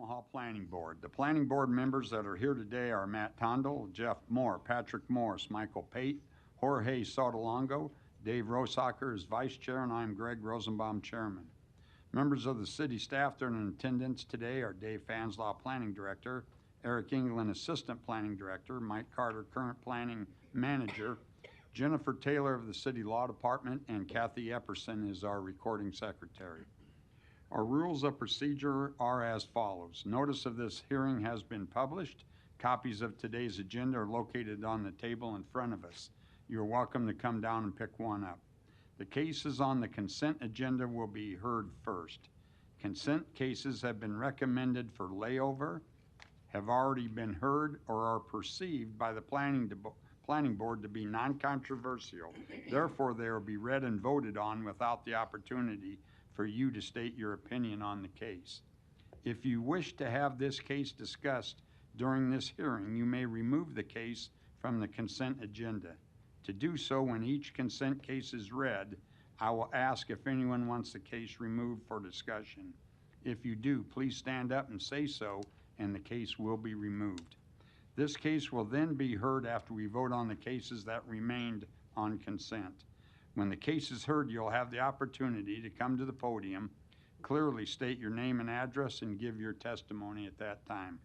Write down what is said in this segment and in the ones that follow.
Omaha Planning Board. The Planning Board members that are here today are Matt Tondel, Jeff Moore, Patrick Morris, Michael Pate, Jorge Sotolongo, Dave Rosacker is Vice Chair, and I'm Greg Rosenbaum, Chairman. Members of the city staff that are in attendance today are Dave Fanslaw, Planning Director, Eric England, Assistant Planning Director, Mike Carter, Current Planning Manager, Jennifer Taylor of the City Law Department, and Kathy Epperson is our Recording Secretary. Our rules of procedure are as follows. Notice of this hearing has been published. Copies of today's agenda are located on the table in front of us. You're welcome to come down and pick one up. The cases on the consent agenda will be heard first. Consent cases have been recommended for layover, have already been heard, or are perceived by the Planning Board to be non-controversial. Therefore, they will be read and voted on without the opportunity for you to state your opinion on the case. If you wish to have this case discussed during this hearing, you may remove the case from the consent agenda. To do so, when each consent case is read, I will ask if anyone wants the case removed for discussion. If you do, please stand up and say so, and the case will be removed. This case will then be heard after we vote on the cases that remained on consent. When the case is heard, you'll have the opportunity to come to the podium, clearly state your name and address, and give your testimony at that time.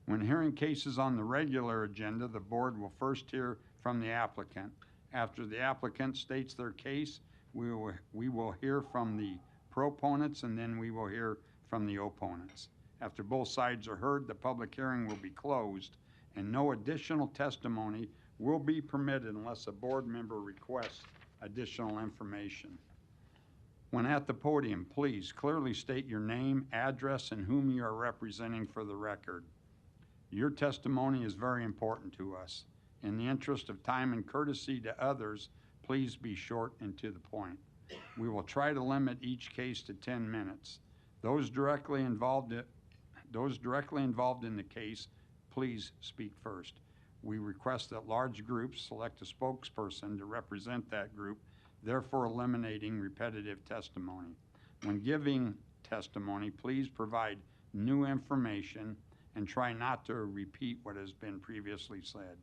When hearing cases on the regular agenda, the board will first hear from the applicant. After the applicant states their case, we will hear from the proponents, and then we will hear from the opponents. After both sides are heard, the public hearing will be closed, and no additional testimony will be permitted unless a board member requests additional information. When at the podium, please clearly state your name, address, and whom you are representing for the record. Your testimony is very important to us. In the interest of time and courtesy to others, please be short and to the point. We will try to limit each case to 10 minutes. Those directly involved in the case, please speak first. We request that large groups select a spokesperson to represent that group, therefore eliminating repetitive testimony. When giving testimony, please provide new information and try not to repeat what has been previously said.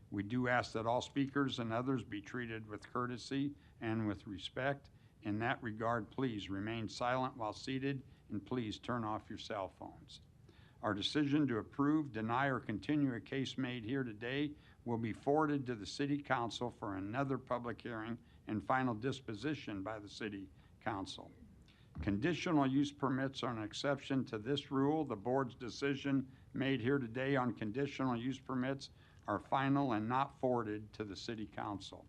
We do ask that all speakers and others be treated with courtesy and with respect. In that regard, please remain silent while seated, and please turn off your cell phones. Our decision to approve, deny, or continue a case made here today will be forwarded to the City Council for another public hearing and final disposition by the City Council. Conditional use permits are an exception to this rule. The board's decision made here today on conditional use permits are final and not forwarded to the City Council.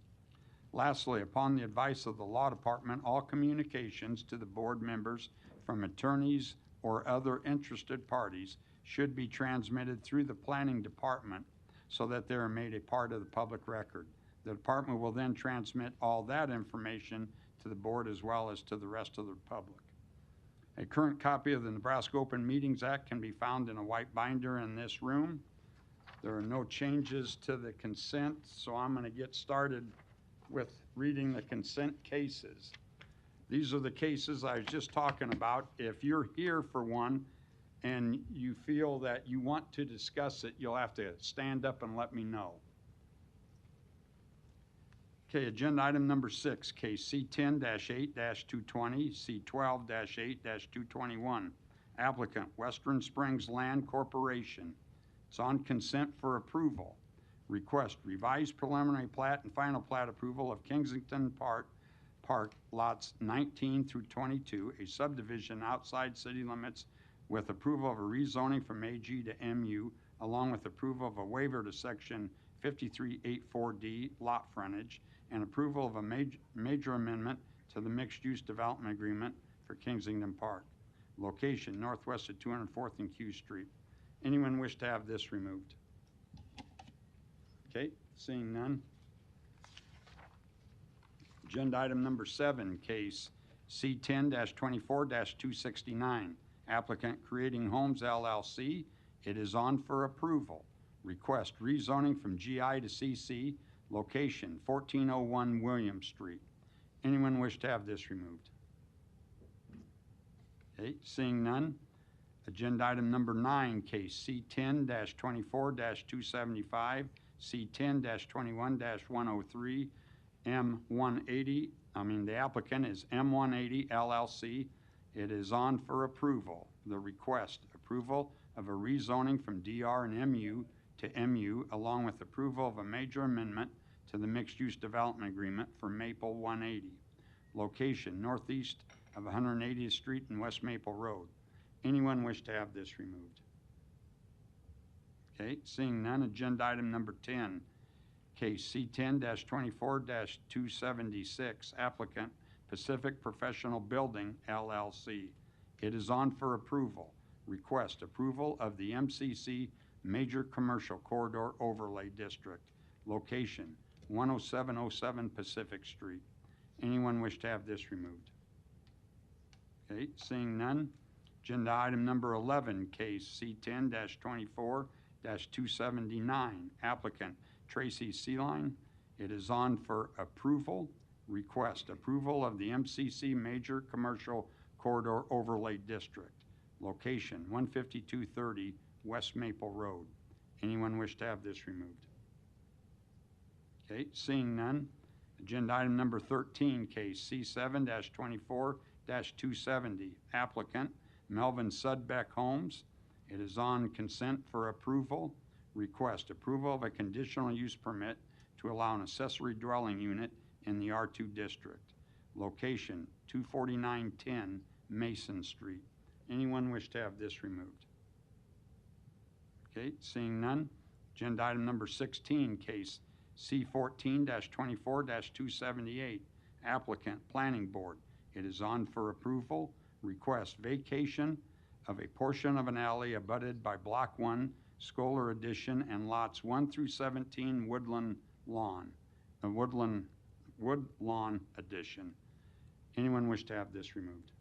Lastly, upon the advice of the Law Department, all communications to the board members from attorneys or other interested parties should be transmitted through the Planning Department so that they are made a part of the public record. The department will then transmit all that information to the board as well as to the rest of the public. A current copy of the Nebraska Open Meetings Act can be found in a white binder in this room. There are no changes to the consent, so I'm going to get started with reading the consent cases. These are the cases I was just talking about. If you're here for one and you feel that you want to discuss it, you'll have to stand up and let me know. Okay, agenda item number 6, case C10-8-220, C12-8-221. Applicant, Western Springs Land Corporation. It's on consent for approval. Request revised preliminary plat and final plat approval of Kensington Park lots 19 through 22, a subdivision outside city limits with approval of a rezoning from AG to MU, along with approval of a waiver to section 5384D lot frontage and approval of a major amendment to the mixed-use development agreement for Kensington Park. Location, northwest of 204th and Q Street. Anyone wish to have this removed? Okay, seeing none. Agenda item number 7, case C10-24-269. Applicant Creating Homes LLC. It is on for approval. Request rezoning from GI to CC. Location 1401 William Street. Anyone wish to have this removed? Okay, seeing none. Agenda item number 9, case C10-24-275, C10-21-103, M180. The applicant is M180 LLC. It is on for approval. The request, approval of a rezoning from DR and MU to MU, along with approval of a major amendment to the mixed-use development agreement for Maple 180. Location, northeast of 180th Street and West Maple Road. Anyone wish to have this removed? Okay, seeing none, agenda item number 10, case C10-24-276, applicant Pacific Professional Building, LLC. It is on for approval. Request approval of the MCC Major Commercial Corridor Overlay District. Location, 10707 Pacific Street. Anyone wish to have this removed? Okay, seeing none. Agenda item number 11, case C10-24-279, applicant Tracy Sealine. It is on for approval. Request approval of the MCC Major Commercial Corridor Overlay District. Location, 15230 West Maple Road. Anyone wish to have this removed? Okay, seeing none. Agenda item number 13, case C7-24-270, applicant Melvin Sudbeck Homes. It is on consent for approval. Request approval of a conditional use permit to allow an accessory dwelling unit in the R2 district. Location, 24910 Mason Street. Anyone wish to have this removed? Okay, seeing none. Agenda item number 16, case C14-24-278, applicant Planning Board. It is on for approval. Request vacation of a portion of an alley abutted by Block 1, Scholar Addition, and lots 1 through 17 Wood Lawn Addition. Anyone wish to have this removed?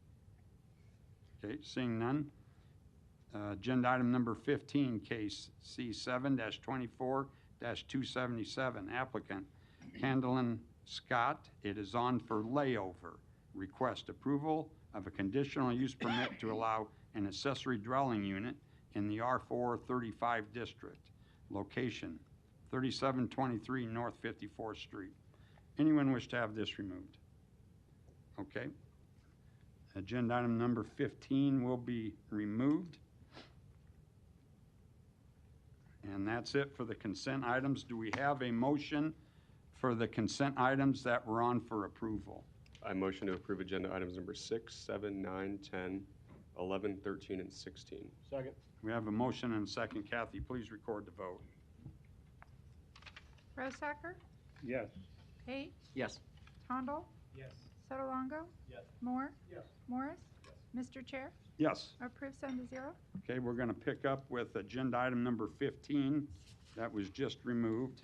Okay, seeing none. Agenda item number 15, case C7-24-277, applicant Candlin Scott. It is on for layover. Request approval of a conditional use permit to allow an accessory dwelling unit in the R435 district. Location, 3723 North 54th Street. Anyone wish to have this removed? Okay. Agenda item number 15 will be removed. And that's it for the consent items. Do we have a motion for the consent items that were on for approval? I motion to approve agenda items number 6, 7, 9, 10, 11, 13, and 16. Second. We have a motion and a second. Kathy, please record the vote. Rosacker? Yes. Pate? Yes. Tondal? Yes. Sotolongo? Yes. Moore? Yes. Morris? Mr. Chair? Yes. Approved 7-0. Okay, we're going to pick up with agenda item number 15 that was just removed.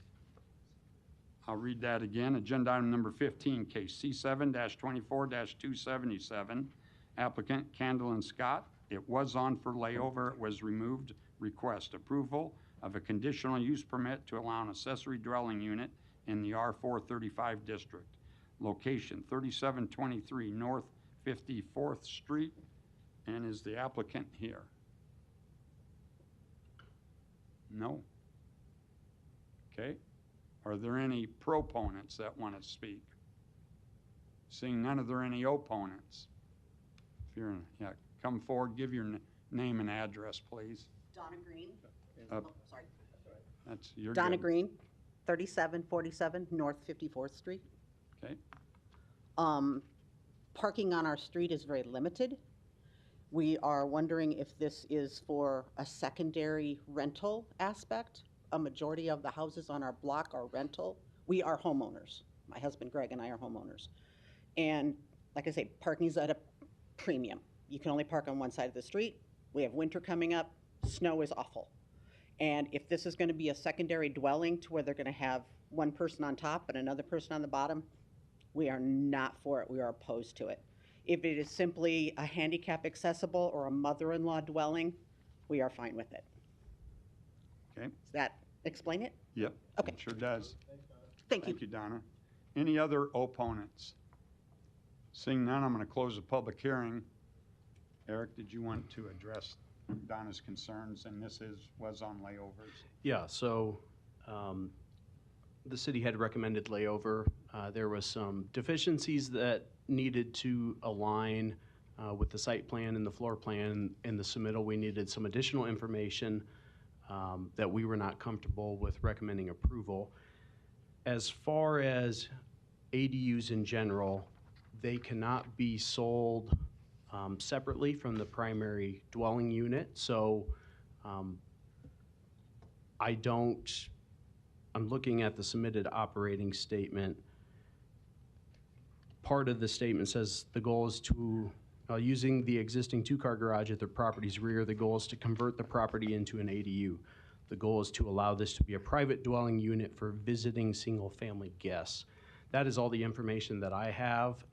I'll read that again. Agenda item number 15, case C7-24-277, applicant Candlin Scott. It was on for layover. It was removed. Request approval of a conditional use permit to allow an accessory dwelling unit in the R435 district. Location, 3723 North 54th Street. And is the applicant here? No. Okay. Are there any proponents that want to speak? Seeing none, are there any opponents? If you're, yeah, come forward, give your name and address, please. Donna Green. Sorry. That's your Donna Green, 3747 North 54th Street. Okay. Parking on our street is very limited. We are wondering if this is for a secondary rental aspect. A majority of the houses on our block are rental. We are homeowners. My husband Greg and I are homeowners. And like I say, parking is at a premium. You can only park on one side of the street. We have winter coming up. Snow is awful. And if this is going to be a secondary dwelling to where they're going to have one person on top and another person on the bottom, we are not for it. We are opposed to it. If it is simply a handicap accessible or a mother-in-law dwelling, we are fine with it. Okay. Does that explain it? Yep. Okay. It sure does. Thank you. Thank you, Donna. Any other opponents? Seeing none, I'm going to close the public hearing. Eric, did you want to address Donna's concerns, and this was on layovers. Yeah, so the city had recommended layover. There was some deficiencies that needed to align with the site plan and the floor plan and the submittal. We needed some additional information that we were not comfortable with recommending approval. As far as ADUs in general, they cannot be sold separately from the primary dwelling unit. So I'm looking at the submitted operating statement. Part of the statement says the goal is to, using the existing two-car garage at the property's rear, the goal is to convert the property into an ADU. The goal is to allow this to be a private dwelling unit for visiting single-family guests. That is all the information that I have.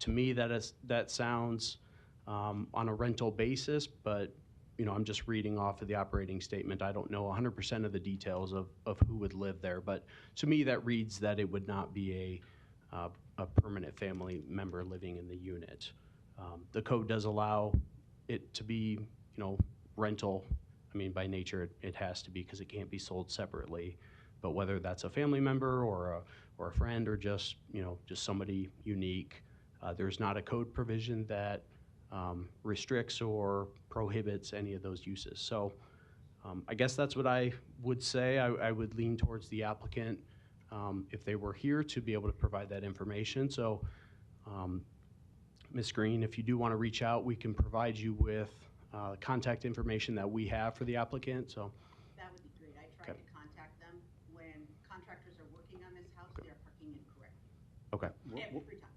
To me, that sounds on a rental basis, but I'm just reading off of the operating statement. I don't know 100% of the details of who would live there, but to me, that reads that it would not be a permanent family member living in the unit. The code does allow it to be, rental. I mean, by nature, it has to be because it can't be sold separately. But whether that's a family member or a friend or just somebody unique, there's not a code provision that restricts or prohibits any of those uses. So I guess that's what I would say. I would lean towards the applicant if they were here to be able to provide that information. So Ms. Green, if you do want to reach out, we can provide you with contact information that we have for the applicant. So That would be great. I tried to contact them. When contractors are working on this house, they are parking incorrectly. okay. Every time.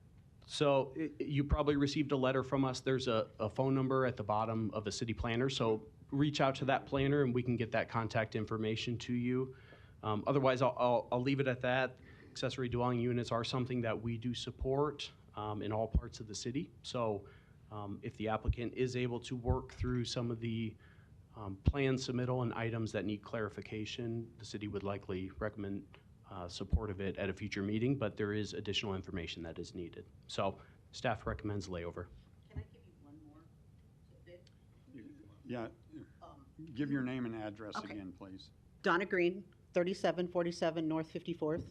So you probably received a letter from us. There's a phone number at the bottom of the city planner. So reach out to that planner and we can get that contact information to you. Otherwise, I'll leave it at that. Accessory dwelling units are something that we do support in all parts of the city. So if the applicant is able to work through some of the plan submittal and items that need clarification, the city would likely recommend support of it at a future meeting, but there is additional information that is needed. So staff recommends layover. Can I give you one more tidbit? Yeah, give your name and address Okay. again, please. Donna Green, 3747 North 54th.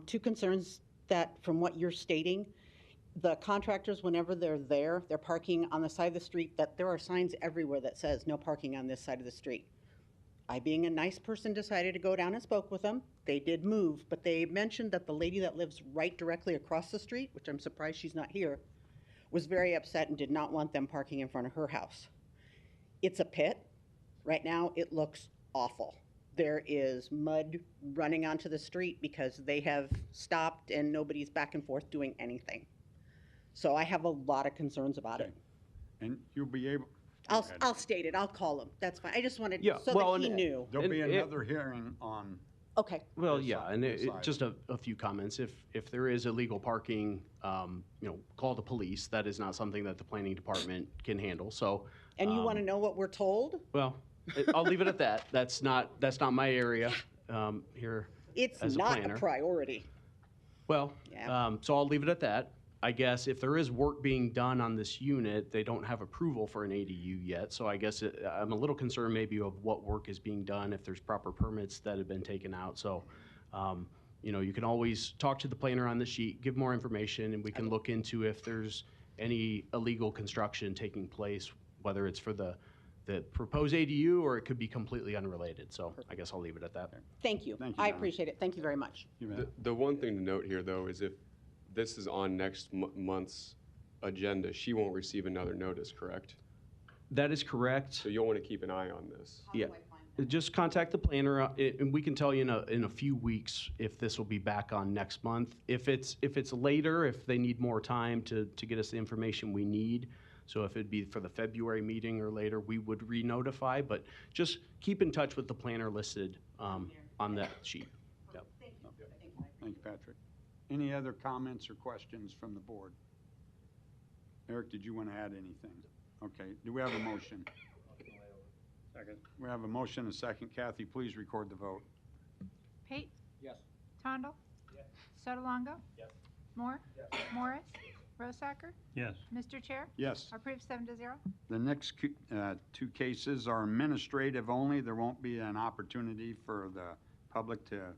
Two concerns that, from what you're stating, the contractors, whenever they're there, they're parking on the side of the street, that there are signs everywhere that says no parking on this side of the street. I, being a nice person, decided to go down and spoke with them. They did move, but they mentioned that the lady that lives right directly across the street, which I'm surprised she's not here, was very upset and did not want them parking in front of her house. It's a pit. Right now, it looks awful. There is mud running onto the street because they have stopped and nobody's back and forth doing anything. So I have a lot of concerns about it. And you'll be able. I'll state it. I'll call him. That's fine. I just wanted, Yeah, so well, that he and- knew. There'll be And another hearing on, Okay. Well, This yeah, side, and this side. just a few comments. If there is illegal parking, call the police. That is not something that the planning department can handle. So, And you want to know what we're told? well, I'll leave it at that. That's not my area here. It's As a not planner. a priority. Well, Yeah. so I'll leave it at that. I guess if there is work being done on this unit, they don't have approval for an ADU yet. So I guess I'm a little concerned maybe of what work is being done, if there's proper permits that have been taken out. So, you can always talk to the planner on the sheet, give more information, and we can look into if there's any illegal construction taking place, whether it's for the proposed ADU or it could be completely unrelated. So I guess I'll leave it at that. Thank you. Thank you, I Donna. appreciate it. Thank you very much. you bet. The one thing to note here, though, is if this is on next month's agenda, she won't receive another notice, correct? That is correct. So you'll want to keep an eye on this. How do Yeah. I find that? Just contact the planner, and we can tell you in a few weeks if this will be back on next month. If it's later, if they need more time to get us the information we need, so if it'd be for the February meeting or later, we would re-notify, but just keep in touch with the planner listed on that sheet. Yep. Thank you. Thank you. Thank you, Patrick. Any other comments or questions from the board? Eric, did you want to add anything? Okay, do we have a motion? Second. We have a motion, and a second. Kathy, please record the vote. Pate? Yes. Tondal? Yes. Sotolongo? Yes. Moore? Yes. Morris? Rosacker? Yes. Mr. Chair? Yes. Approved 7-0. The next two cases are administrative only. There won't be an opportunity for the public to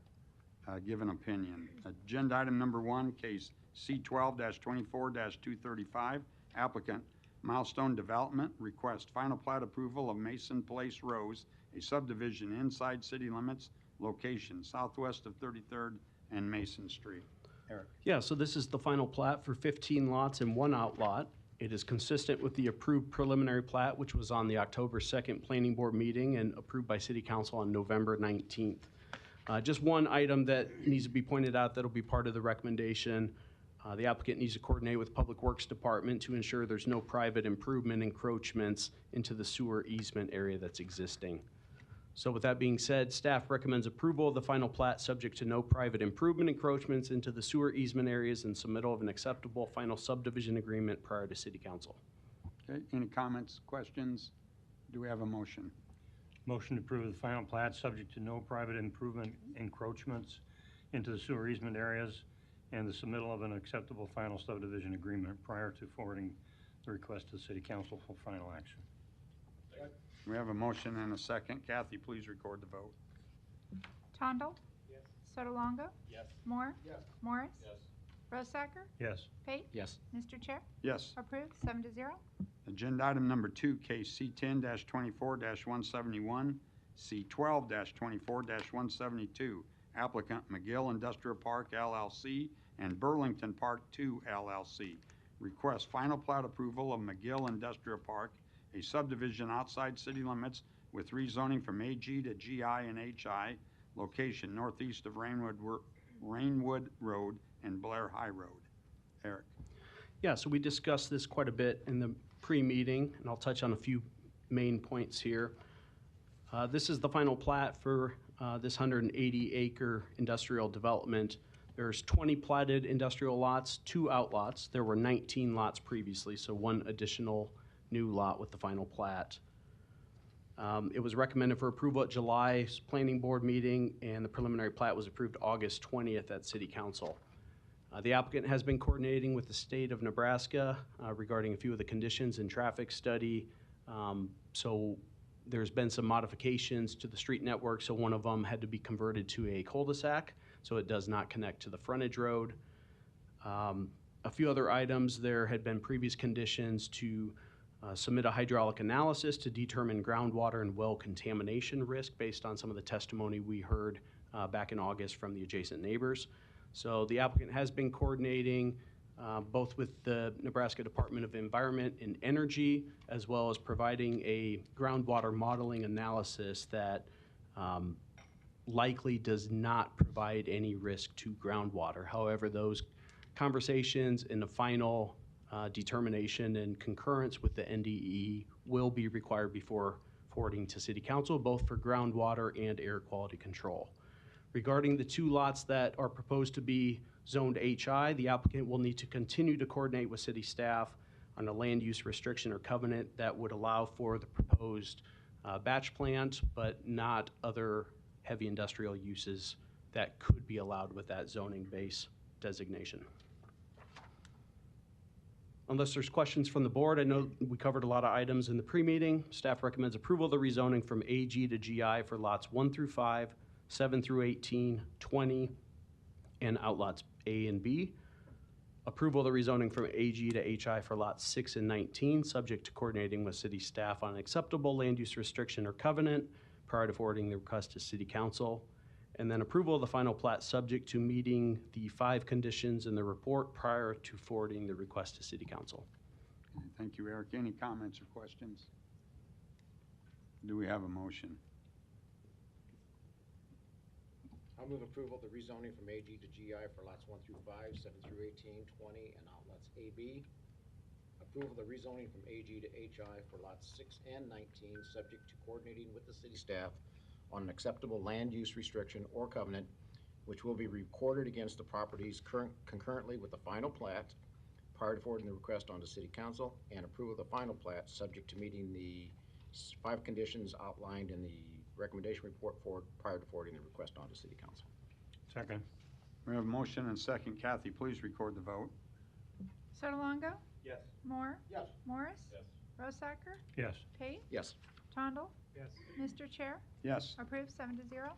give an opinion. Agenda item number 1, case C12-24-235, applicant Milestone Development, request final plat approval of Mason Place Rose, a subdivision inside city limits, location southwest of 33rd and Mason Street. Eric. Yeah, so this is the final plat for 15 lots and 1 outlot. It is consistent with the approved preliminary plat, which was on the October 2nd Planning Board meeting and approved by City Council on November 19th. Just one item that needs to be pointed out that'll be part of the recommendation. The applicant needs to coordinate with Public Works Department to ensure there's no private improvement encroachments into the sewer easement area that's existing. So with that being said, staff recommends approval of the final plat subject to no private improvement encroachments into the sewer easement areas and submittal of an acceptable final subdivision agreement prior to City Council. Okay, any comments, questions? Do we have a motion? Motion to approve the final plat subject to no private improvement encroachments into the sewer easement areas and the submittal of an acceptable final subdivision agreement prior to forwarding the request to the City Council for final action. We have a motion and a second. Kathy, please record the vote. Tondal? Yes. Sotolongo? Yes. Moore? Yes. Morris? Yes. Rosacker? Yes. Pate? Yes. Mr. Chair? Yes. Approved 7-0. Agenda item number 2, case C10-24-171, C12-24-172, applicant McGill Industrial Park LLC and Burlington Park 2 LLC. Request final plat approval of McGill Industrial Park, a subdivision outside city limits with rezoning from AG to GI and HI, location northeast of Rainwood Road and Blair High Road. Eric. Yeah, so we discussed this quite a bit in the pre-meeting, and I'll touch on a few main points here. This is the final plat for this 180-acre industrial development. There's 20 platted industrial lots, 2 outlots. There were 19 lots previously, so 1 additional new lot with the final plat. It was recommended for approval at July's Planning Board meeting, and the preliminary plat was approved August 20th at City Council. The applicant has been coordinating with the state of Nebraska regarding a few of the conditions and traffic study. So there's been some modifications to the street network, so one of them had to be converted to a cul-de-sac, so it does not connect to the frontage road. A few other items, there had been previous conditions to submit a hydraulic analysis to determine groundwater and well contamination risk based on some of the testimony we heard back in August from the adjacent neighbors. So the applicant has been coordinating both with the Nebraska Department of Environment and Energy, as well as providing a groundwater modeling analysis that likely does not provide any risk to groundwater. However, those conversations in the final determination and concurrence with the NDE will be required before forwarding to City Council, both for groundwater and air quality control. Regarding the 2 lots that are proposed to be zoned HI, the applicant will need to continue to coordinate with city staff on a land use restriction or covenant that would allow for the proposed batch plant, but not other heavy industrial uses that could be allowed with that zoning base designation. Unless there's questions from the board, I know we covered a lot of items in the pre-meeting. Staff recommends approval of the rezoning from AG to GI for lots 1 through 5, 7 through 18, 20, and outlots A and B. Approval of the rezoning from AG to HI for lots 6 and 19, subject to coordinating with city staff on an acceptable land use restriction or covenant prior to forwarding the request to City Council. And then approval of the final plat subject to meeting the 5 conditions in the report prior to forwarding the request to City Council. Okay, thank you, Eric. Any comments or questions? Do we have a motion? I'll move approval of the rezoning from AG to GI for lots 1 through 5, 7 through 18, 20, and outlets AB. Approval of the rezoning from AG to HI for lots 6 and 19, subject to coordinating with the city staff on an acceptable land use restriction or covenant, which will be recorded against the properties concurrently with the final plat prior to forwarding the request on to City Council, and approval of the final plat subject to meeting the 5 conditions outlined in the recommendation report prior to forwarding the request on to City Council. Second. We have a motion and second. Kathy, please record the vote. Sotolongo? Yes. Moore? Yes. Morris? Rosacker? Yes. Pate? Yes. Tondal? Yes. Mr. Chair? Yes. Approved 7-0.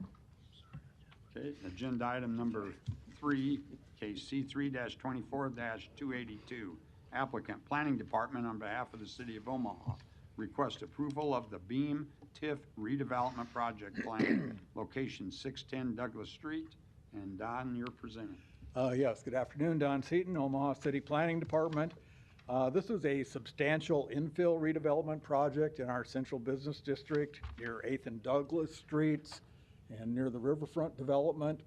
Okay, agenda item number 3, case C3-24-282. Applicant, Planning Department, on behalf of the City of Omaha, request approval of the Beam TIF redevelopment project plan, location 610 Douglas Street. And Don, you're presenting. Yes, good afternoon, Don Seaton, Omaha City Planning Department. This is a substantial infill redevelopment project in our central business district near 8th and Douglas Streets and near the riverfront development.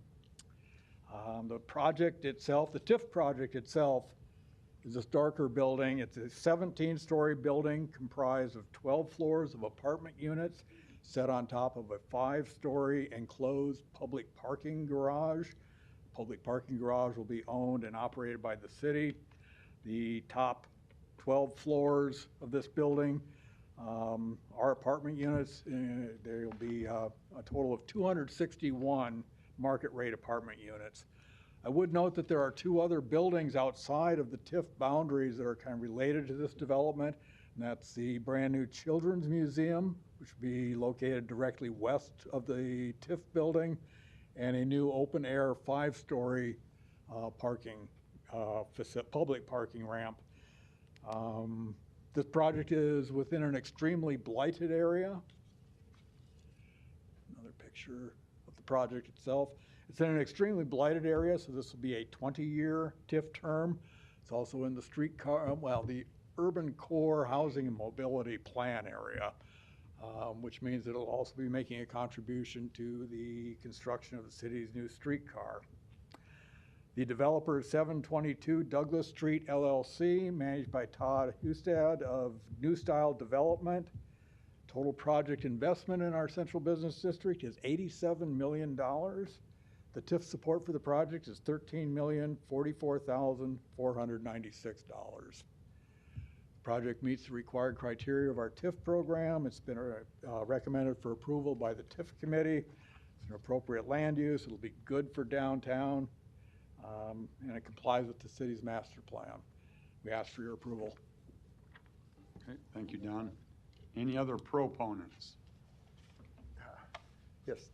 The project itself, the TIF project itself, is this darker building. It's a 17-story building comprised of 12 floors of apartment units set on top of a 5-story enclosed public parking garage. Public parking garage will be owned and operated by the city. The top 12 floors of this building are apartment units. There will be a total of 261 market rate apartment units. I would note that there are 2 other buildings outside of the TIF boundaries that are kind of related to this development. And that's the brand new Children's Museum, which will be located directly west of the TIF building, and a new open air 5-story public parking ramp. This project is within an extremely blighted area. Another picture of the project itself. It's in an extremely blighted area, so this will be a 20-year TIF term. It's also in the the urban core housing and mobility plan area, which means it'll also be making a contribution to the construction of the city's new streetcar. The developer is 722 Douglas Street LLC, managed by Todd Hustad of New Style Development. Total project investment in our central business district is $87 million. The TIF support for the project is $13,044,496. The project meets the required criteria of our TIF program. It's been recommended for approval by the TIF committee. It's an appropriate land use. It'll be good for downtown, and it complies with the city's master plan. We ask for your approval. Okay, thank you, Don. Any other proponents? Yes,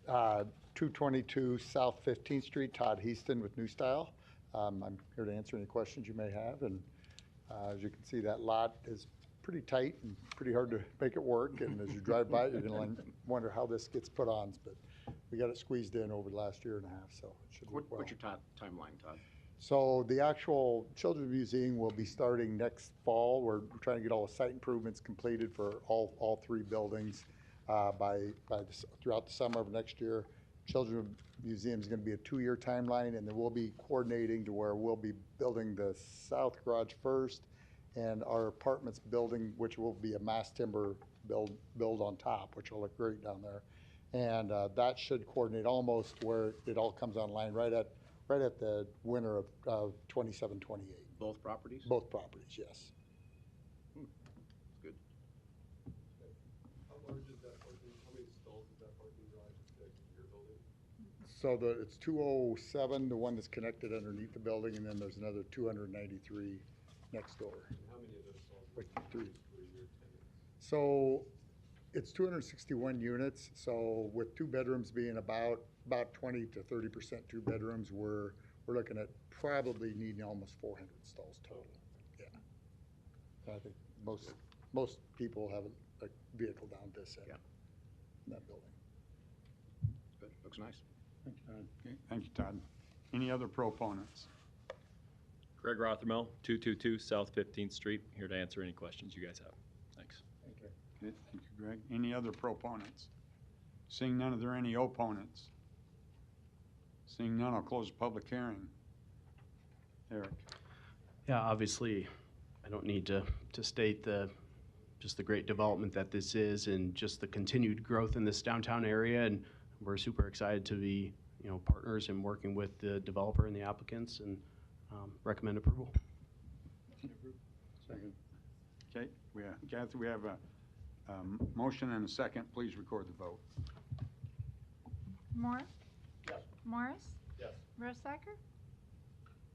222 South 15th Street, Todd Heaston with New Style. I'm here to answer any questions you may have, and as you can see, that lot is pretty tight and pretty hard to make it work, and as you drive by it, you're going to wonder how this gets put on, but we got it squeezed in over the last year and a half, so it should work well. What's your timeline, Todd? So the actual Children's Museum will be starting next fall. We're trying to get all the site improvements completed for all 3 buildings throughout the summer of next year. Children's Museum is going to be a 2-year timeline, and then we'll be coordinating to where we'll be building the south garage first, and our apartments building, which will be a mass timber build on top, which will look great down there. And that should coordinate almost where it all comes online right at the winter of 27, 28. Both properties? Both properties, yes. Good. How large is that parking, how many stalls is that parking garage that you're building? So it's 207, the one that's connected underneath the building, and then there's another 293 next door. And how many of those stalls? Like 3. For your tenants? So it's 261 units, so with 2 bedrooms being about 20 to 30% 2 bedrooms, we're looking at probably needing almost 400 stalls total. Yeah. I think most people have a vehicle down this end. Yeah. In that building. Good, looks nice. Okay, thank you, Todd. Any other proponents? Greg Rothermel, 222 South 15th Street, here to answer any questions you guys have. Thanks. Okay, thank you, Greg. Any other proponents? Seeing none, are there any opponents? Seeing none, I'll close the public hearing. Eric? Yeah, obviously, I don't need to state just the great development that this is and just the continued growth in this downtown area, and we're super excited to be, partners and working with the developer and the applicants, and recommend approval. Second. Okay, Kathy, we have a motion and a second. Please record the vote. Moore? Yes. Morris? Yes. Rosacker?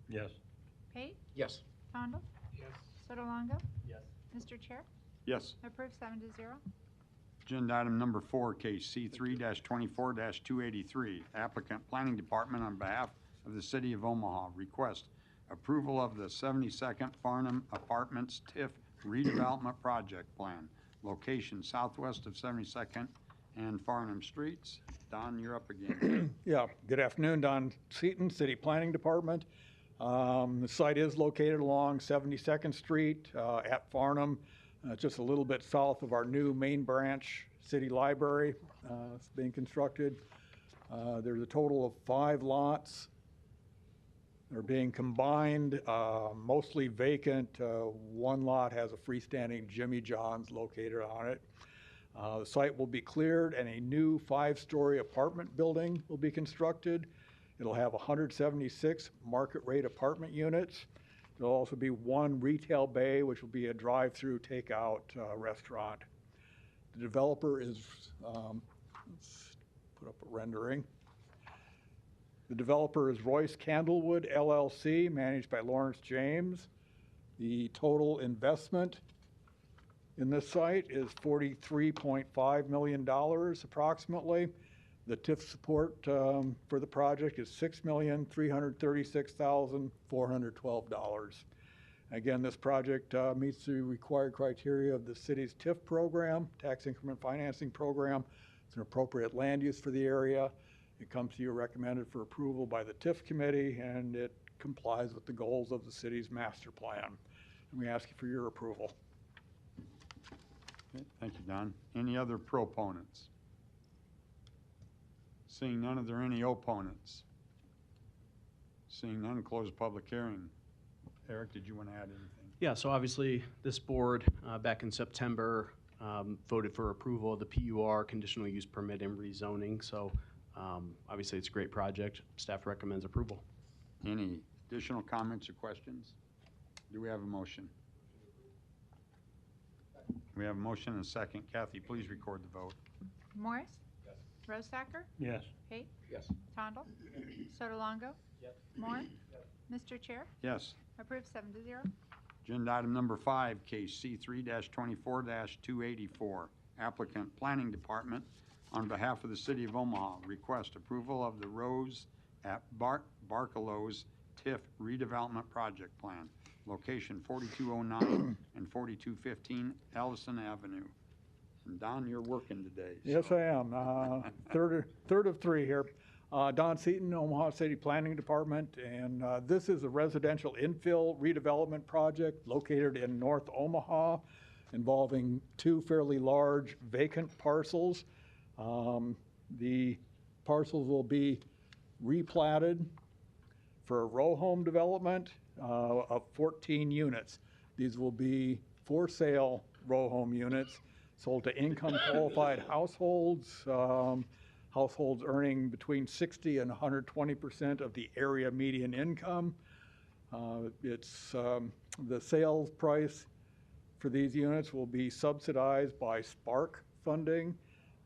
Yes. Pate? Yes. Tondal? Sotolongo? Yes. Mr. Chair? Yes. Approved 7-0. Agenda item number 4, case C3-24-283. Applicant Planning Department on behalf of the City of Omaha request approval of the 72nd Farnham Apartments TIF redevelopment project plan. Location southwest of 72nd and Farnham Streets. Don, you're up again. Yeah, good afternoon, Don Seaton, City Planning Department. The site is located along 72nd Street at Farnham, just a little bit south of our new main branch city library. It's being constructed. There's a total of 5 lots. They're being combined, mostly vacant. One lot has a freestanding Jimmy John's located on it. The site will be cleared and a new 5-story apartment building will be constructed. It'll have 176 market rate apartment units. There'll also be 1 retail bay, which will be a drive-through takeout restaurant. The developer is, let's put up a rendering. The developer is Royce Candlewood LLC, managed by Lawrence James. The total investment in this site is $43.5 million approximately. The TIF support for the project is $6,336,412. Again, this project meets the required criteria of the city's TIF program, tax increment financing program. It's an appropriate land use for the area. It comes to you recommended for approval by the TIF committee, and it complies with the goals of the city's master plan. And we ask you for your approval. Okay, thank you, Don. Any other proponents? Seeing none, are there any opponents? Seeing none, close the public hearing. Eric, did you want to add anything? Yeah, so obviously, this board, back in September, voted for approval of the PUR, conditional use permit and rezoning. So obviously, it's a great project. Staff recommends approval. Any additional comments or questions? Do we have a motion? We have a motion and a second. Kathy, please record the vote. Morris? Yes. Rosacker? Yes. Pate? Yes. Tondel? Sotolongo? Yes. Moore? Mr. Chair? Yes. Approved 7-0. Agenda item number 5, case C3-24-284. Applicant Planning Department on behalf of the City of Omaha request approval of the Rose at Barcalo's TIF redevelopment project plan. Location 4209 and 4215 Ellison Avenue. And Don, you're working today. Yes, so- I am. Third of 3 here. Don Seaton, Omaha City Planning Department, and this is a residential infill redevelopment project located in North Omaha involving 2 fairly large vacant parcels. The parcels will be replatted for a row home development of 14 units. These will be for sale row home units sold to income qualified households, households earning between 60 and 120% of the area median income. The sales price for these units will be subsidized by Spark funding.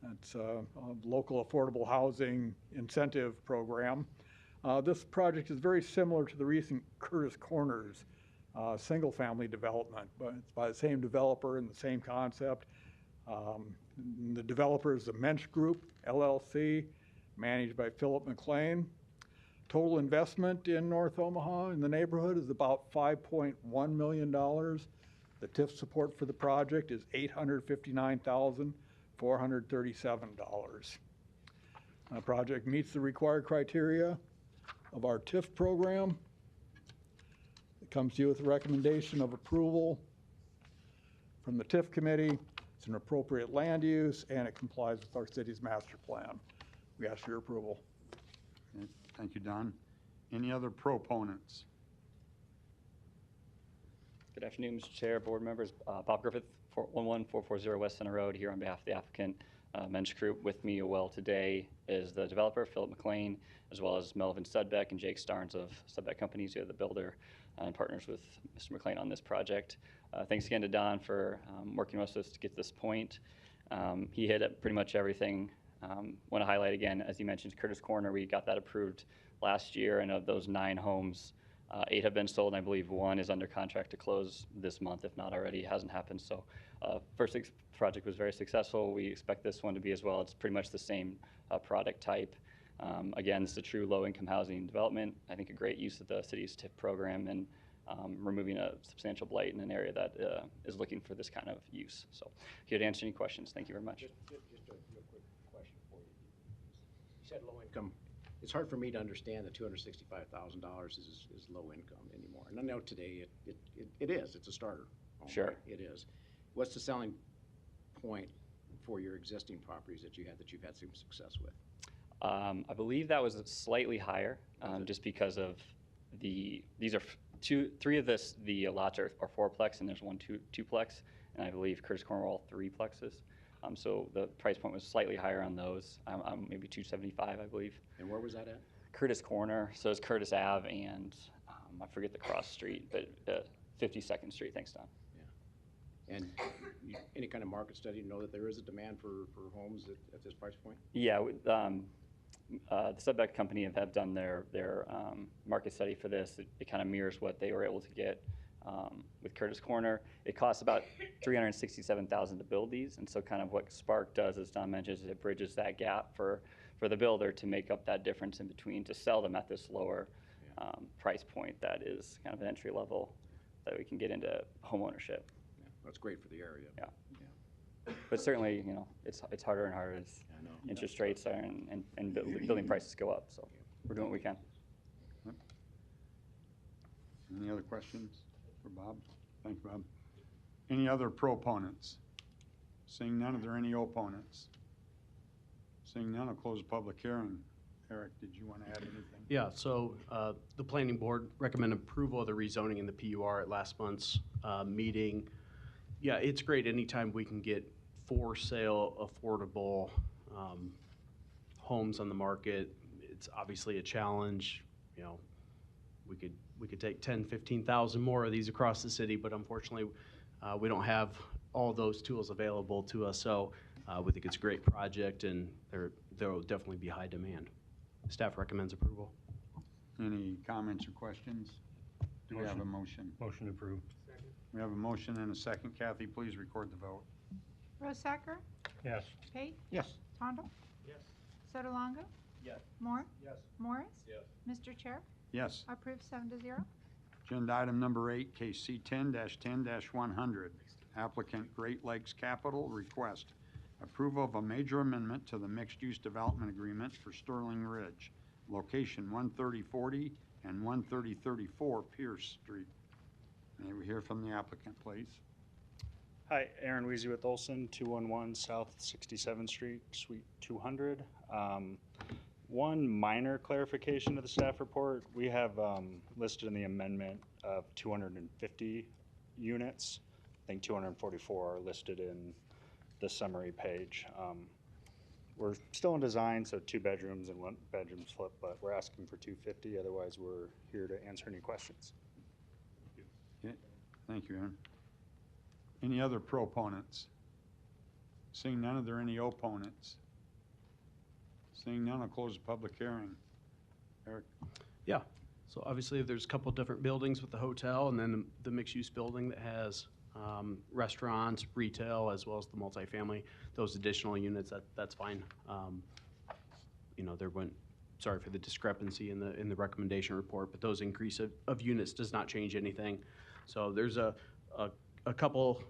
That's a local affordable housing incentive program. This project is very similar to the recent Curtis Corners single-family development, but it's by the same developer and the same concept. The developer is the Mensch Group, LLC, managed by Philip McLean. Total investment in North Omaha in the neighborhood is about $5.1 million. The TIF support for the project is $859,437. The project meets the required criteria of our TIF program. It comes to you with a recommendation of approval from the TIF committee. It's an appropriate land use, and it complies with our city's master plan. We ask for your approval. Okay, thank you, Don. Any other proponents? Good afternoon, Mr. Chair, board members. Bob Griffith, 11440 West Center Road, here on behalf of the applicant, Mensch Group. With me today is the developer, Philip McLean, as well as Melvin Studbeck and Jake Starnes of Studbeck Companies, who are the builder and partners with Mr. McLean on this project. Thanks again to Don for working with us to get to this point. He hit at pretty much everything. Want to highlight again, as you mentioned, Curtis Corner, we got that approved last year, and of those 9 homes, 8 have been sold, and I believe 1 is under contract to close this month, if not already. It hasn't happened. So project was very successful. We expect this one to be as well. It's pretty much the same product type. Again, this is a true low-income housing development. I think a great use of the city's TIP program and removing a substantial blight in an area that is looking for this kind of use. So here to answer any questions. Thank you very much. Just a real quick question for you. You said low income. It's hard for me to understand that $265,000 is low income anymore. And I know today it is. It's a starter home, Sure. right? It is. What's the selling point for your existing properties that you've had some success with? I believe that was slightly higher, just because of these are three of the lots are fourplex, and there's one twoplex, and I believe Curtis Corner were all threeplexes. So the price point was slightly higher on those, maybe 275, I believe. And where was that at? Curtis Corner, so it's Curtis Ave and I forget the cross street, but 52nd Street. Thanks, Don. Yeah. And any kind of market study to know that there is a demand for homes at this price point? Yeah, the Subback company have done their market study for this. It kind of mirrors what they were able to get with Curtis Corner. It costs about $367,000 to build these, and so kind of what Spark does, as Don mentions, is it bridges that gap for the builder to make up that difference in between to sell them at this lower price point that is kind of an entry level that we can get into home ownership. Yeah, that's great for the area. Yeah. But certainly, it's harder and harder as I know. interest rates are and building prices go up. So we're doing what we can. Any other questions for Bob? Thank you, Bob. Any other proponents? Seeing none, are there any opponents? Seeing none, I'll close the public hearing. Eric, did you want to add anything? Yeah, so the planning board recommended approval of the rezoning in the PUR at last month's meeting. Yeah, it's great anytime we can get for sale affordable homes on the market. It's obviously a challenge. We could take 10, 15,000 more of these across the city, but unfortunately we don't have all those tools available to us. So we think it's a great project, and there will definitely be high demand. Staff recommends approval. Any comments or questions? Do we have a motion? Motion approved. We have a motion and a second. Kathy, please record the vote. Rosacker? Yes. Pate? Yes. Tondal? Yes. Sotolongo? Yes. Moore? Yes. Morris? Yes. Mr. Chair? Yes. Approved 7-0. Agenda item number 8, KC 10-10-100. Applicant Great Lakes Capital request approval of a major amendment to the mixed-use development agreement for Sterling Ridge, location 13040 and 13034 Pierce Street. May we hear from the applicant, please? Hi, Aaron Weezy with Olson, 211 South 67th Street, Suite 200. One minor clarification to the staff report. We have listed in the amendment of 250 units. I think 244 are listed in the summary page. We're still in design, so 2 bedrooms and 1 bedroom flip, but we're asking for 250. Otherwise, we're here to answer any questions. Okay. Thank you, Aaron. Any other proponents? Seeing none, are there any opponents? Seeing none, I'll close the public hearing. Eric? Yeah, so obviously there's a couple different buildings with the hotel, and then the mixed-use building that has restaurants, retail, as well as the multifamily. Those additional units, that's fine. Sorry for the discrepancy in the recommendation report, but those increase of units does not change anything. So there's a couple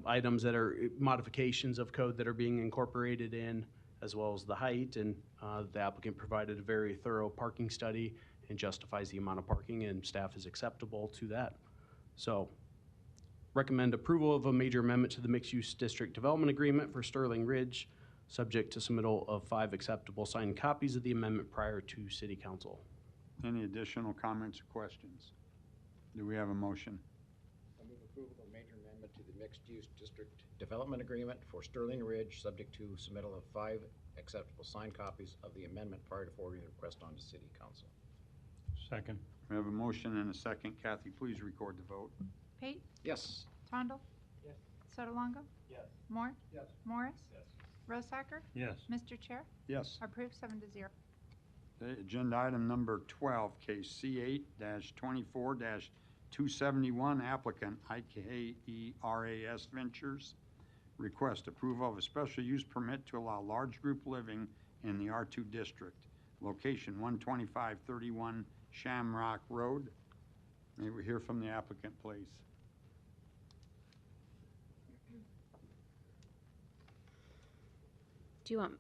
items that are modifications of code that are being incorporated in, as well as the height, and the applicant provided a very thorough parking study and justifies the amount of parking, and staff is acceptable to that. So recommend approval of a major amendment to the mixed-use district development agreement for Sterling Ridge, subject to submittal of 5 acceptable signed copies of the amendment prior to City Council. Any additional comments or questions? Do we have a motion? I move approval of a major amendment to the mixed-use district development agreement for Sterling Ridge, subject to submittal of 5 acceptable signed copies of the amendment prior to forwarding the request on to City Council. Second. We have a motion and a second. Kathy, please record the vote. Pate? Yes. Tondal? Yes. Sotolongo? Yes. Moore? Yes. Morris? Yes. Rosacker? Yes. Mr. Chair? Yes. Approved 7-0. Okay, agenda item number 12, case C8-24-271, applicant IKERAS Ventures. Request approval of a special use permit to allow large group living in the R2 district. Location 12531 Shamrock Road. May we hear from the applicant, please? Do you want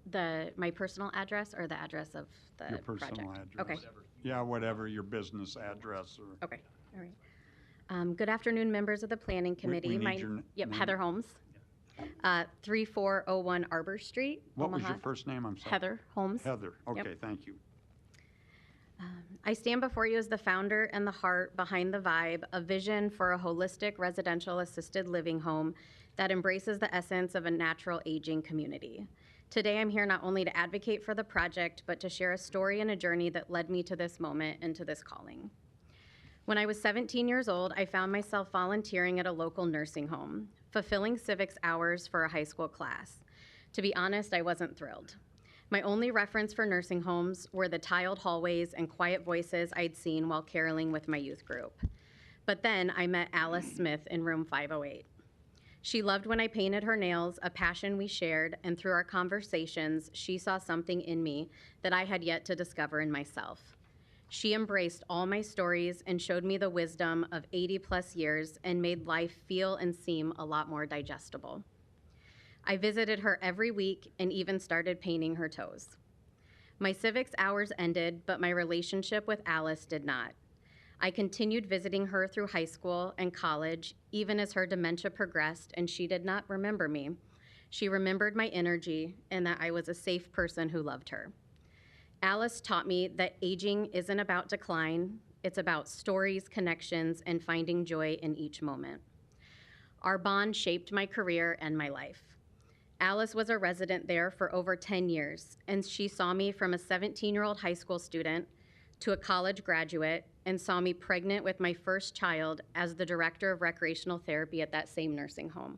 my personal address or the address of the Your personal project? address. Okay. Yeah, whatever, your business address or. Okay. All right. Good afternoon, members of the Planning Committee. we need your Yep, name. Heather Holmes. 3401 Arbor Street, What was Omaha. your first name? I'm sorry. Heather Holmes. Heather, Yep. okay, thank you. I stand before you as the founder and the heart behind the Vibe, a vision for a holistic residential assisted living home that embraces the essence of a natural aging community. Today, I'm here not only to advocate for the project, but to share a story and a journey that led me to this moment and to this calling. When I was 17 years old, I found myself volunteering at a local nursing home, fulfilling civics hours for a high school class. To be honest, I wasn't thrilled. My only reference for nursing homes were the tiled hallways and quiet voices I'd seen while caroling with my youth group. But then I met Alice Smith in room 508. She loved when I painted her nails, a passion we shared, and through our conversations, she saw something in me that I had yet to discover in myself. She embraced all my stories and showed me the wisdom of 80+ years and made life feel and seem a lot more digestible. I visited her every week and even started painting her toes. My civics hours ended, but my relationship with Alice did not. I continued visiting her through high school and college, even as her dementia progressed and she did not remember me. She remembered my energy and that I was a safe person who loved her. Alice taught me that aging isn't about decline, it's about stories, connections, and finding joy in each moment. Our bond shaped my career and my life. Alice was a resident there for over 10 years, and she saw me from a 17-year-old high school student to a college graduate and saw me pregnant with my first child as the director of recreational therapy at that same nursing home.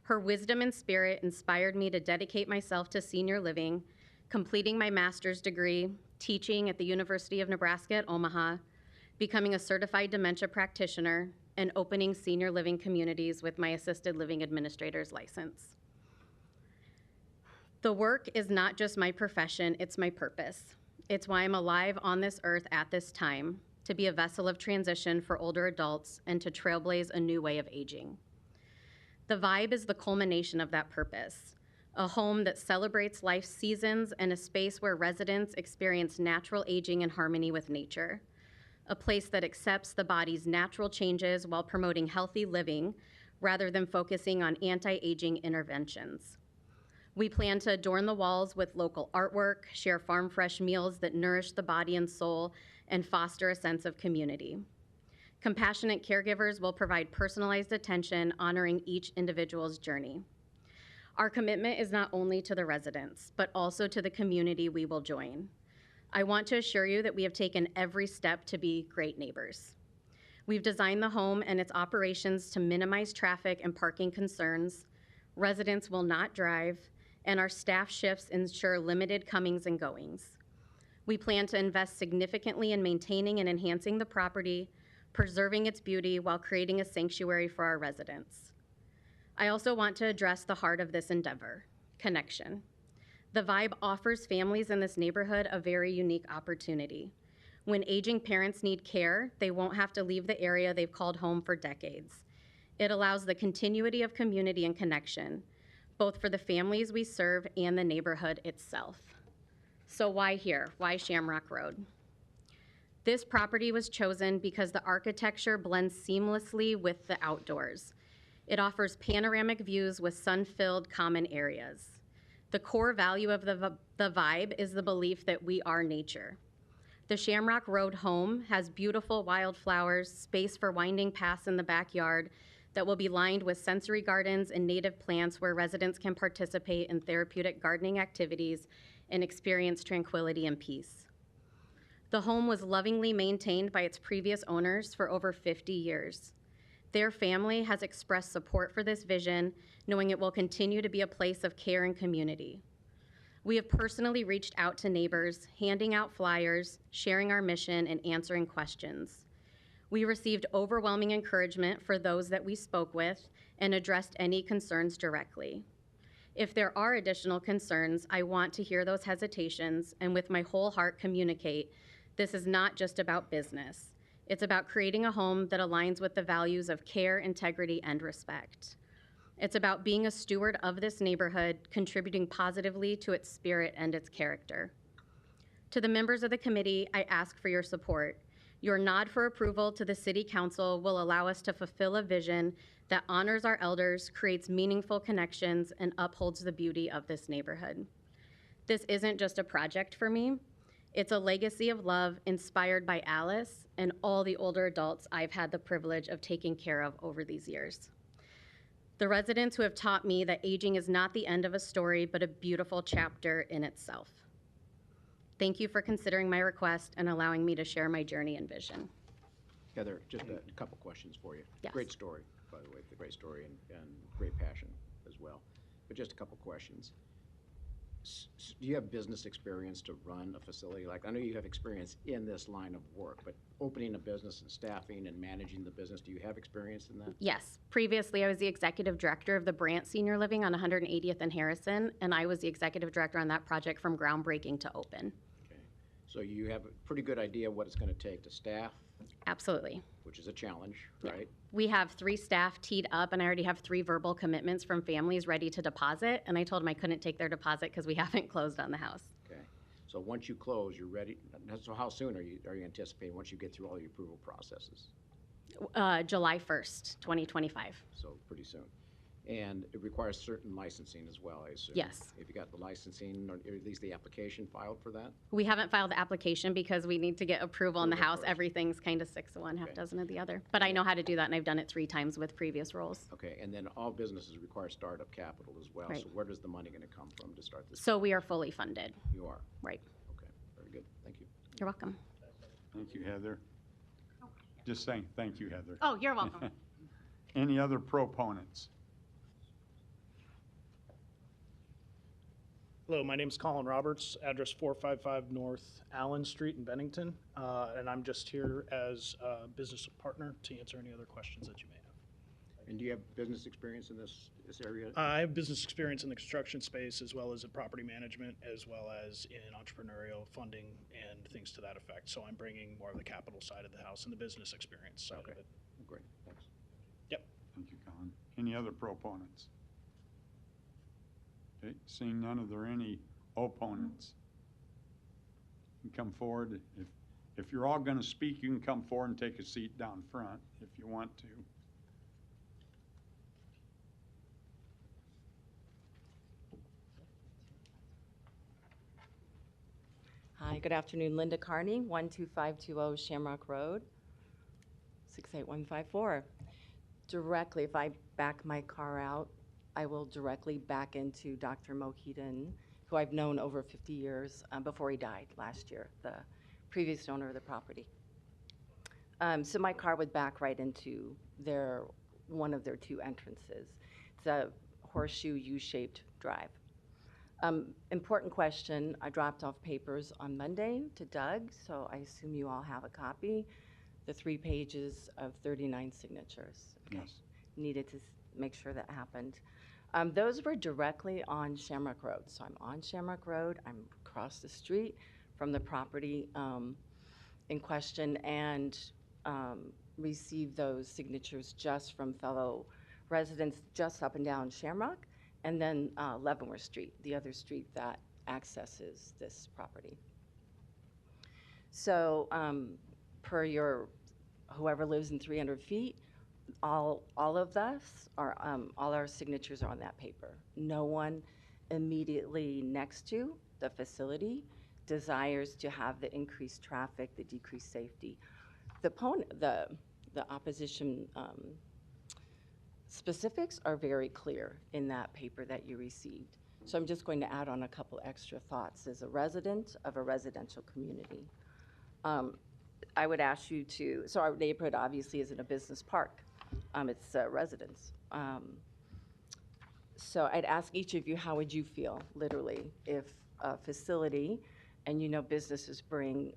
Her wisdom and spirit inspired me to dedicate myself to senior living, completing my master's degree, teaching at the University of Nebraska at Omaha, becoming a certified dementia practitioner, and opening senior living communities with my assisted living administrator's license. The work is not just my profession, it's my purpose. It's why I'm alive on this earth at this time, to be a vessel of transition for older adults and to trailblaze a new way of aging. The Vibe is the culmination of that purpose, a home that celebrates life's seasons and a space where residents experience natural aging in harmony with nature, a place that accepts the body's natural changes while promoting healthy living rather than focusing on anti-aging interventions. We plan to adorn the walls with local artwork, share farm-fresh meals that nourish the body and soul, and foster a sense of community. Compassionate caregivers will provide personalized attention, honoring each individual's journey. Our commitment is not only to the residents, but also to the community we will join. I want to assure you that we have taken every step to be great neighbors. We've designed the home and its operations to minimize traffic and parking concerns. Residents will not drive, and our staff shifts ensure limited comings and goings. We plan to invest significantly in maintaining and enhancing the property, preserving its beauty while creating a sanctuary for our residents. I also want to address the heart of this endeavor, connection. The Vibe offers families in this neighborhood a very unique opportunity. When aging parents need care, they won't have to leave the area they've called home for decades. It allows the continuity of community and connection, both for the families we serve and the neighborhood itself. So why here? Why Shamrock Road? This property was chosen because the architecture blends seamlessly with the outdoors. It offers panoramic views with sun-filled common areas. The core value of the Vibe is the belief that we are nature. The Shamrock Road home has beautiful wildflowers, space for winding paths in the backyard that will be lined with sensory gardens and native plants where residents can participate in therapeutic gardening activities and experience tranquility and peace. The home was lovingly maintained by its previous owners for over 50 years. Their family has expressed support for this vision, knowing it will continue to be a place of care and community. We have personally reached out to neighbors, handing out flyers, sharing our mission, and answering questions. We received overwhelming encouragement for those that we spoke with and addressed any concerns directly. If there are additional concerns, I want to hear those hesitations and with my whole heart communicate this is not just about business. It's about creating a home that aligns with the values of care, integrity, and respect. It's about being a steward of this neighborhood, contributing positively to its spirit and its character. To the members of the committee, I ask for your support. Your nod for approval to the City Council will allow us to fulfill a vision that honors our elders, creates meaningful connections, and upholds the beauty of this neighborhood. This isn't just a project for me. It's a legacy of love inspired by Alice and all the older adults I've had the privilege of taking care of over these years. The residents who have taught me that aging is not the end of a story, but a beautiful chapter in itself. Thank you for considering my request and allowing me to share my journey and vision. Heather, just a couple questions for you. Yes. Great story, by the way, the great story and great passion as well. But just a couple questions. Do you have business experience to run a facility? Like, I know you have experience in this line of work, but opening a business and staffing and managing the business, do you have experience in that? Yes. Previously, I was the executive director of the Brant Senior Living on 180th and Harrison, and I was the executive director on that project from groundbreaking to open. Okay. So you have a pretty good idea what it's going to take to staff, Absolutely. which is a challenge, right? We have 3 staff teed up, and I already have 3 verbal commitments from families ready to deposit, and I told them I couldn't take their deposit because we haven't closed on the house. Okay. So once you close, you're ready. So how soon are you anticipating once you get through all the approval processes? July 1st, 2025. So pretty soon. And it requires certain licensing as well, I assume? Yes. If you got the licensing, or at least the application filed for that? We haven't filed the application because we need to get approval in the Approval house. first. Everything's kind of 6 of one, half Okay. dozen of the other. But I know how to do that, and I've done it 3 times with previous roles. Okay, and then all businesses require startup capital as well. Right. So where does the money going to come from to start this? So we are fully funded. You are? Right. Okay, very good. Thank you. You're welcome. Thank you, Heather. Just saying, thank you, Heather. Oh, you're welcome. Any other proponents? Hello, my name is Colin Roberts, address 455 North Allen Street in Bennington, and I'm just here as a business partner to answer any other questions that you may have. And do you have business experience in this area? I have business experience in the construction space as well as in property management, as well as in entrepreneurial funding and things to that effect. So I'm bringing more of the capital side of the house and the business experience side of it. Great, thanks. Yep. Thank you, Colin. Any other proponents? Okay, seeing none, are there any opponents? You can come forward. If you're all going to speak, you can come forward and take a seat down front if you want to. Hi, good afternoon. Linda Carney, 12520 Shamrock Road, 68154. Directly, if I back my car out, I will directly back into Dr. Mohidan, who I've known over 50 years before he died last year, the previous owner of the property. So my car would back right into one of their 2 entrances. It's a horseshoe U-shaped drive. Important question, I dropped off papers on Monday to Doug, so I assume you all have a copy. The 3 pages of 39 signatures. Okay. Yes. Needed to make sure that happened. Those were directly on Shamrock Road. So I'm on Shamrock Road, I'm across the street from the property in question, and received those signatures just from fellow residents just up and down Shamrock, and then Leavenworth Street, the other street that accesses this property. So per your, whoever lives in 300 feet, all of us are, all our signatures are on that paper. No one immediately next to the facility desires to have the increased traffic, the decreased safety. The opposition specifics are very clear in that paper that you received. So I'm just going to add on a couple extra thoughts as a resident of a residential community. I would ask you to, so our neighborhood obviously isn't a business park. It's residents. So I'd ask each of you, how would you feel, literally, if facility, and you know businesses bring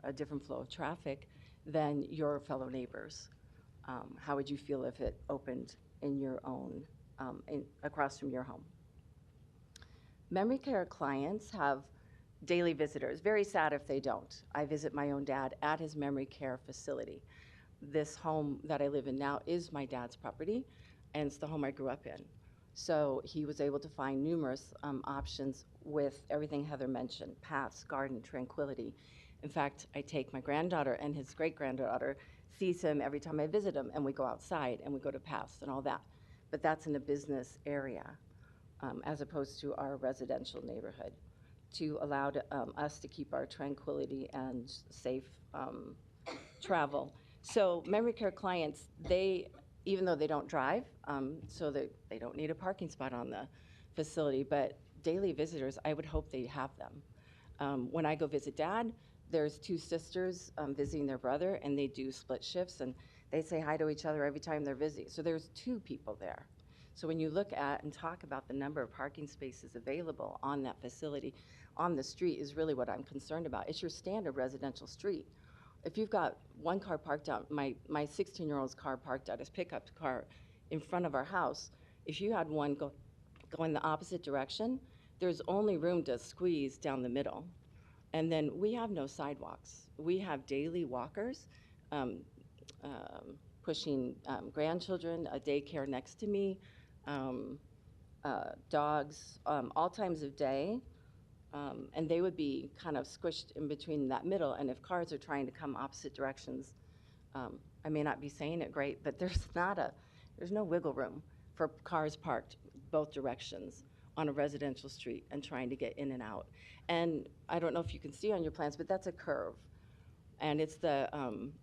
a different flow of traffic than your fellow neighbors. How would you feel if it opened in your own, across from your home? Memory care clients have daily visitors. Very sad if they don't. I visit my own dad at his memory care facility. This home that I live in now is my dad's property, and it's the home I grew up in. So he was able to find numerous options with everything Heather mentioned: paths, garden, tranquility. In fact, I take my granddaughter, and his great-granddaughter sees him every time I visit him, and we go outside and we go to paths and all that. But that's in a business area, as opposed to our residential neighborhood, to allow us to keep our tranquility and safe travel. So memory care clients, even though they don't drive, so they don't need a parking spot on the facility, but daily visitors, I would hope they have them. When I go visit Dad, there's two sisters visiting their brother, and they do split shifts, and they say hi to each other every time they're visiting. So there's two people there. So when you look at and talk about the number of parking spaces available on that facility, on the street, is really what I'm concerned about. It's your standard residential street. If you've got one car parked out, my 16-year-old's car parked out, his pickup car in front of our house, if you had one go in the opposite direction, there's only room to squeeze down the middle. And then we have no sidewalks. We have daily walkers pushing grandchildren, a daycare next to me, dogs, all times of day. And they would be kind of squished in between that middle. And if cars are trying to come opposite directions, I may not be saying it great, but there's no wiggle room for cars parked both directions on a residential street and trying to get in and out. And I don't know if you can see on your plans, but that's a curve. And it's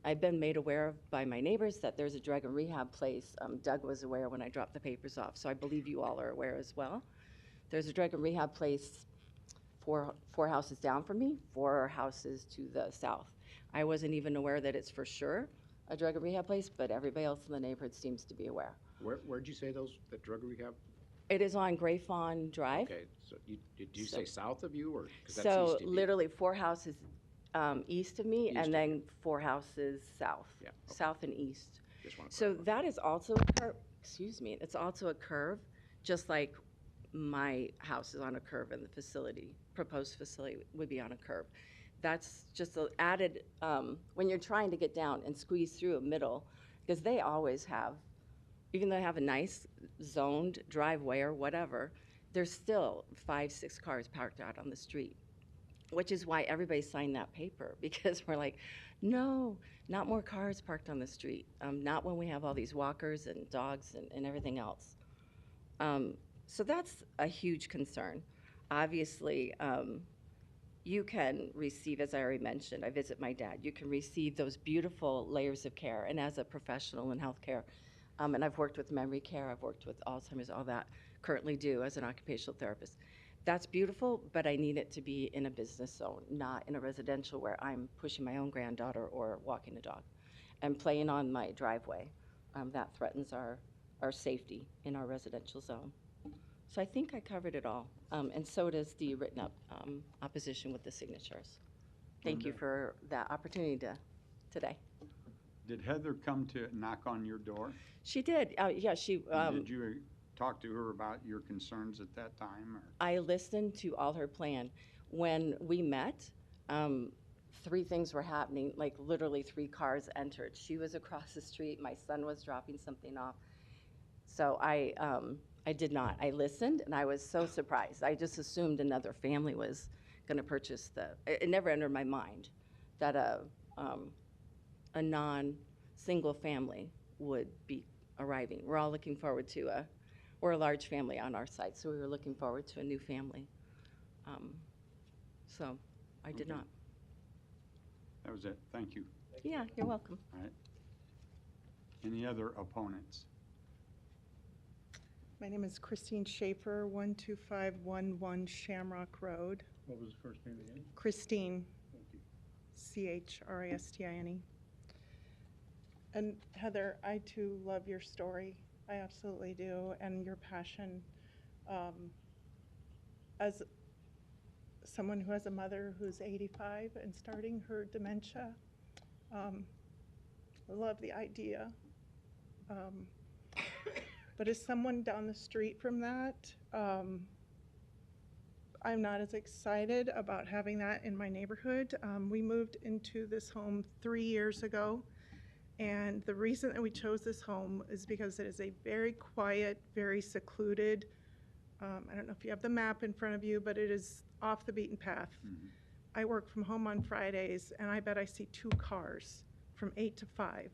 I've been made aware of by my neighbors that there's a drug and rehab place. Doug was aware when I dropped the papers off, so I believe you all are aware as well. There's a drug and rehab place four houses down from me, 4 houses to the south. I wasn't even aware that it's for sure a drug and rehab place, but everybody else in the neighborhood seems to be aware. Where'd you say the drug rehab? It is on Gray Fawn Drive. Okay, so did you say south of you, or? 'Cause that's So east of you. literally 4 houses east of me, East and of then 4 houses south. Yeah, okay. South and east. Just wanna So clarify. that is also a curve, excuse me, it's also a curve, just like my house is on a curve and the facility, proposed facility would be on a curve. That's just an added, when you're trying to get down and squeeze through a middle, because they always have, even though they have a nice zoned driveway or whatever, there's still 5, 6 cars parked out on the street, which is why everybody signed that paper, because we're like, no, not more cars parked on the street, not when we have all these walkers and dogs and everything else. So that's a huge concern. Obviously, you can receive, as I already mentioned, I visit my dad, you can receive those beautiful layers of care. And as a professional in healthcare, and I've worked with memory care, I've worked with Alzheimer's, all that, currently do as an occupational therapist. That's beautiful, but I need it to be in a business zone, not in a residential where I'm pushing my own granddaughter or walking a dog and playing on my driveway. That threatens our safety in our residential zone. So I think I covered it all, and so does the written up opposition with the signatures. Thank you for that opportunity today. Did Heather come to knock on your door? She did, yeah, she. Did you talk to her about your concerns at that time? Or? I listened to all her plan. When we met, 3 things were happening, like literally 3 cars entered. She was across the street, my son was dropping something off. So I did not. I listened, and I was so surprised. I just assumed another family was going to purchase it never entered my mind that a non-single family would be arriving. We're all looking forward to we're a large family on our side, so we were looking forward to a new family. So I did not. That was it. Thank you. Yeah, you're welcome. All right. Any other opponents? My name is Christine Schaefer, 12511 Shamrock Road. What was the first name again? Christine, Thank you. Christine. And Heather, I too love your story. I absolutely do, and your passion. As someone who has a mother who's 85 and starting her dementia. I love the idea. But as someone down the street from that, I'm not as excited about having that in my neighborhood. We moved into this home 3 years ago, and the reason that we chose this home is because it is a very quiet, very secluded, I don't know if you have the map in front of you, but it is off the beaten path. I work from home on Fridays, and I bet I see 2 cars from 8 to 5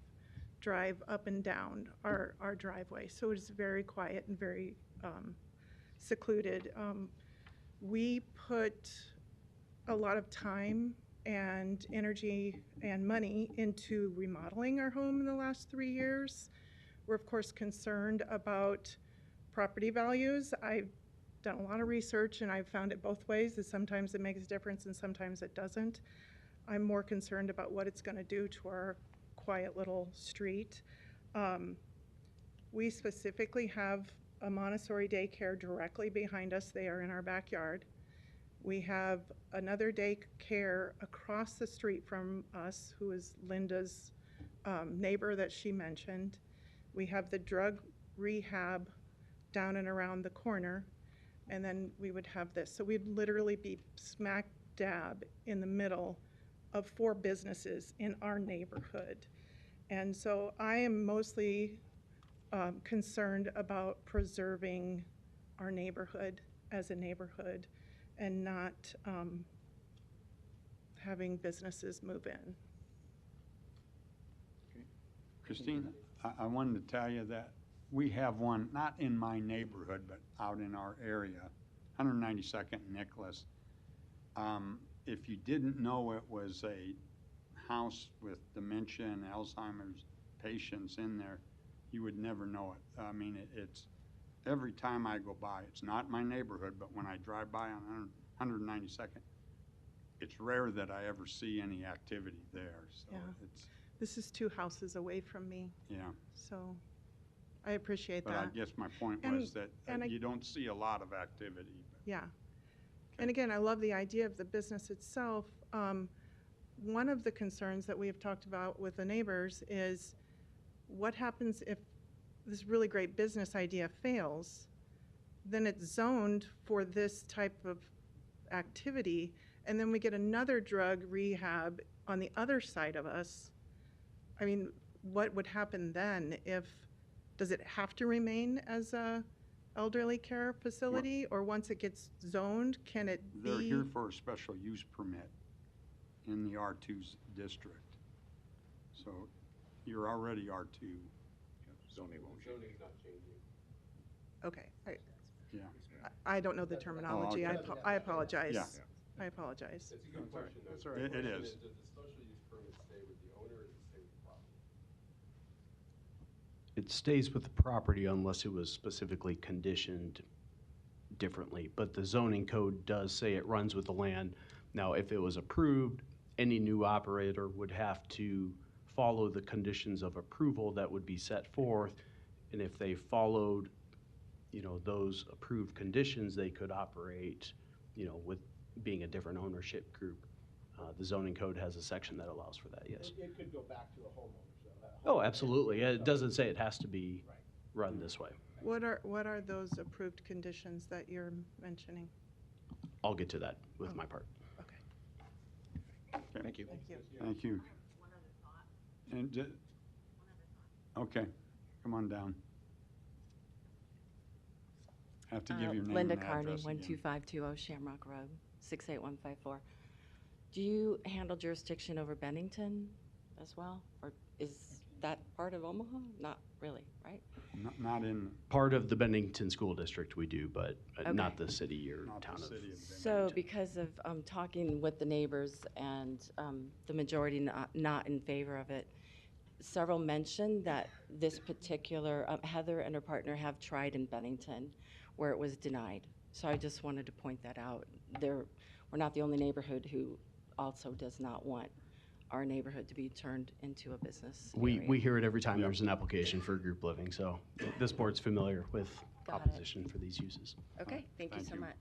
drive up and down our driveway. So it is very quiet and very secluded. We put a lot of time and energy and money into remodeling our home in the last 3 years. We're of course concerned about property values. I've done a lot of research and I've found it both ways, that sometimes it makes a difference and sometimes it doesn't. I'm more concerned about what it's going to do to our quiet little street. We specifically have a Montessori daycare directly behind us. They are in our backyard. We have another daycare across the street from us, who is Linda's neighbor that she mentioned. We have the drug rehab down and around the corner, and then we would have this. So we'd literally be smack dab in the middle of 4 businesses in our neighborhood. And so I am mostly concerned about preserving our neighborhood as a neighborhood and not having businesses move in. Christine, I wanted to tell you that we have one, not in my neighborhood, but out in our area, 192nd and Nicholas. If you didn't know it was a house with dementia and Alzheimer's patients in there, you would never know it. I mean, it's every time I go by, it's not my neighborhood, but when I drive by on 192nd, it's rare that I ever see any activity there. So Yeah. it's, This is 2 houses away from me, yeah. so I appreciate But that. I guess my point And- was that and I- you don't see a lot of activity. Yeah. And again, I love the idea of the business itself. One of the concerns that we have talked about with the neighbors is what happens if this really great business idea fails? Then it's zoned for this type of activity, and then we get another drug rehab on the other side of us. I mean, what would happen then does it have to remain as a elderly care facility, or once it gets zoned, can it be? They're here for a special use permit in the R2 district. So you're already R2. Zoning won't change. Zoning's not changing. Okay, Yeah. I don't know the terminology. okay. I apologize. Yeah. I apologize. It's a good question, though. That's all right. It is. Does the special use permit stay with the owner or does it stay with the property? It stays with the property unless it was specifically conditioned differently, but the zoning code does say it runs with the land. Now, if it was approved, any new operator would have to follow the conditions of approval that would be set forth, and if they followed, those approved conditions, they could operate, with being a different ownership group. The zoning code has a section that allows for that, yes. It could go back to a homeowner, so. Oh, absolutely. It doesn't say it has to be run this way. What are those approved conditions that you're mentioning? I'll get to that with my part. Okay. Thank you. Thank you. Thank you. And, okay, come on down. Have to give your name and Linda address Carney, again. 12520 Shamrock Road, 68154. Do you handle jurisdiction over Bennington as well? Or is that part of Omaha? Not really, right? Not in, Part of the Bennington School District we do, but not Okay. the city or not town the of. city of So Bennington. because of talking with the neighbors and the majority not in favor of it, several mentioned that this particular, Heather and her partner have tried in Bennington where it was denied. So I just wanted to point that out. We're not the only neighborhood who also does not want our neighborhood to be turned into a business We area. hear it every time there's an application for group living, so this board's familiar with Got it. opposition for these uses. Okay, thank you Thank so you. much.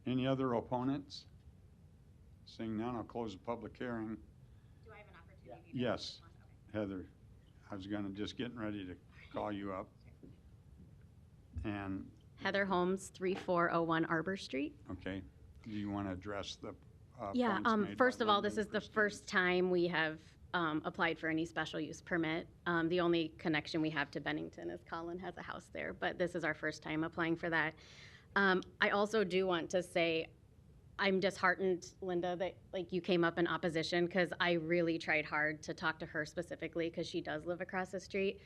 Any other opponents? Seeing none, I'll close the public hearing. Do I have an opportunity? Yes, Heather, I was just getting ready to call you up. And, Heather Holmes, 3401 Arbor Street. okay, do you want to address the Yeah, points made by first of all, Linda this and is the Christine? first time we have applied for any special use permit. The only connection we have to Bennington is Colin has a house there, but this is our first time applying for that. I also do want to say, I'm disheartened, Linda, that like you came up in opposition, because I really tried hard to talk to her specifically, because she does live across the street.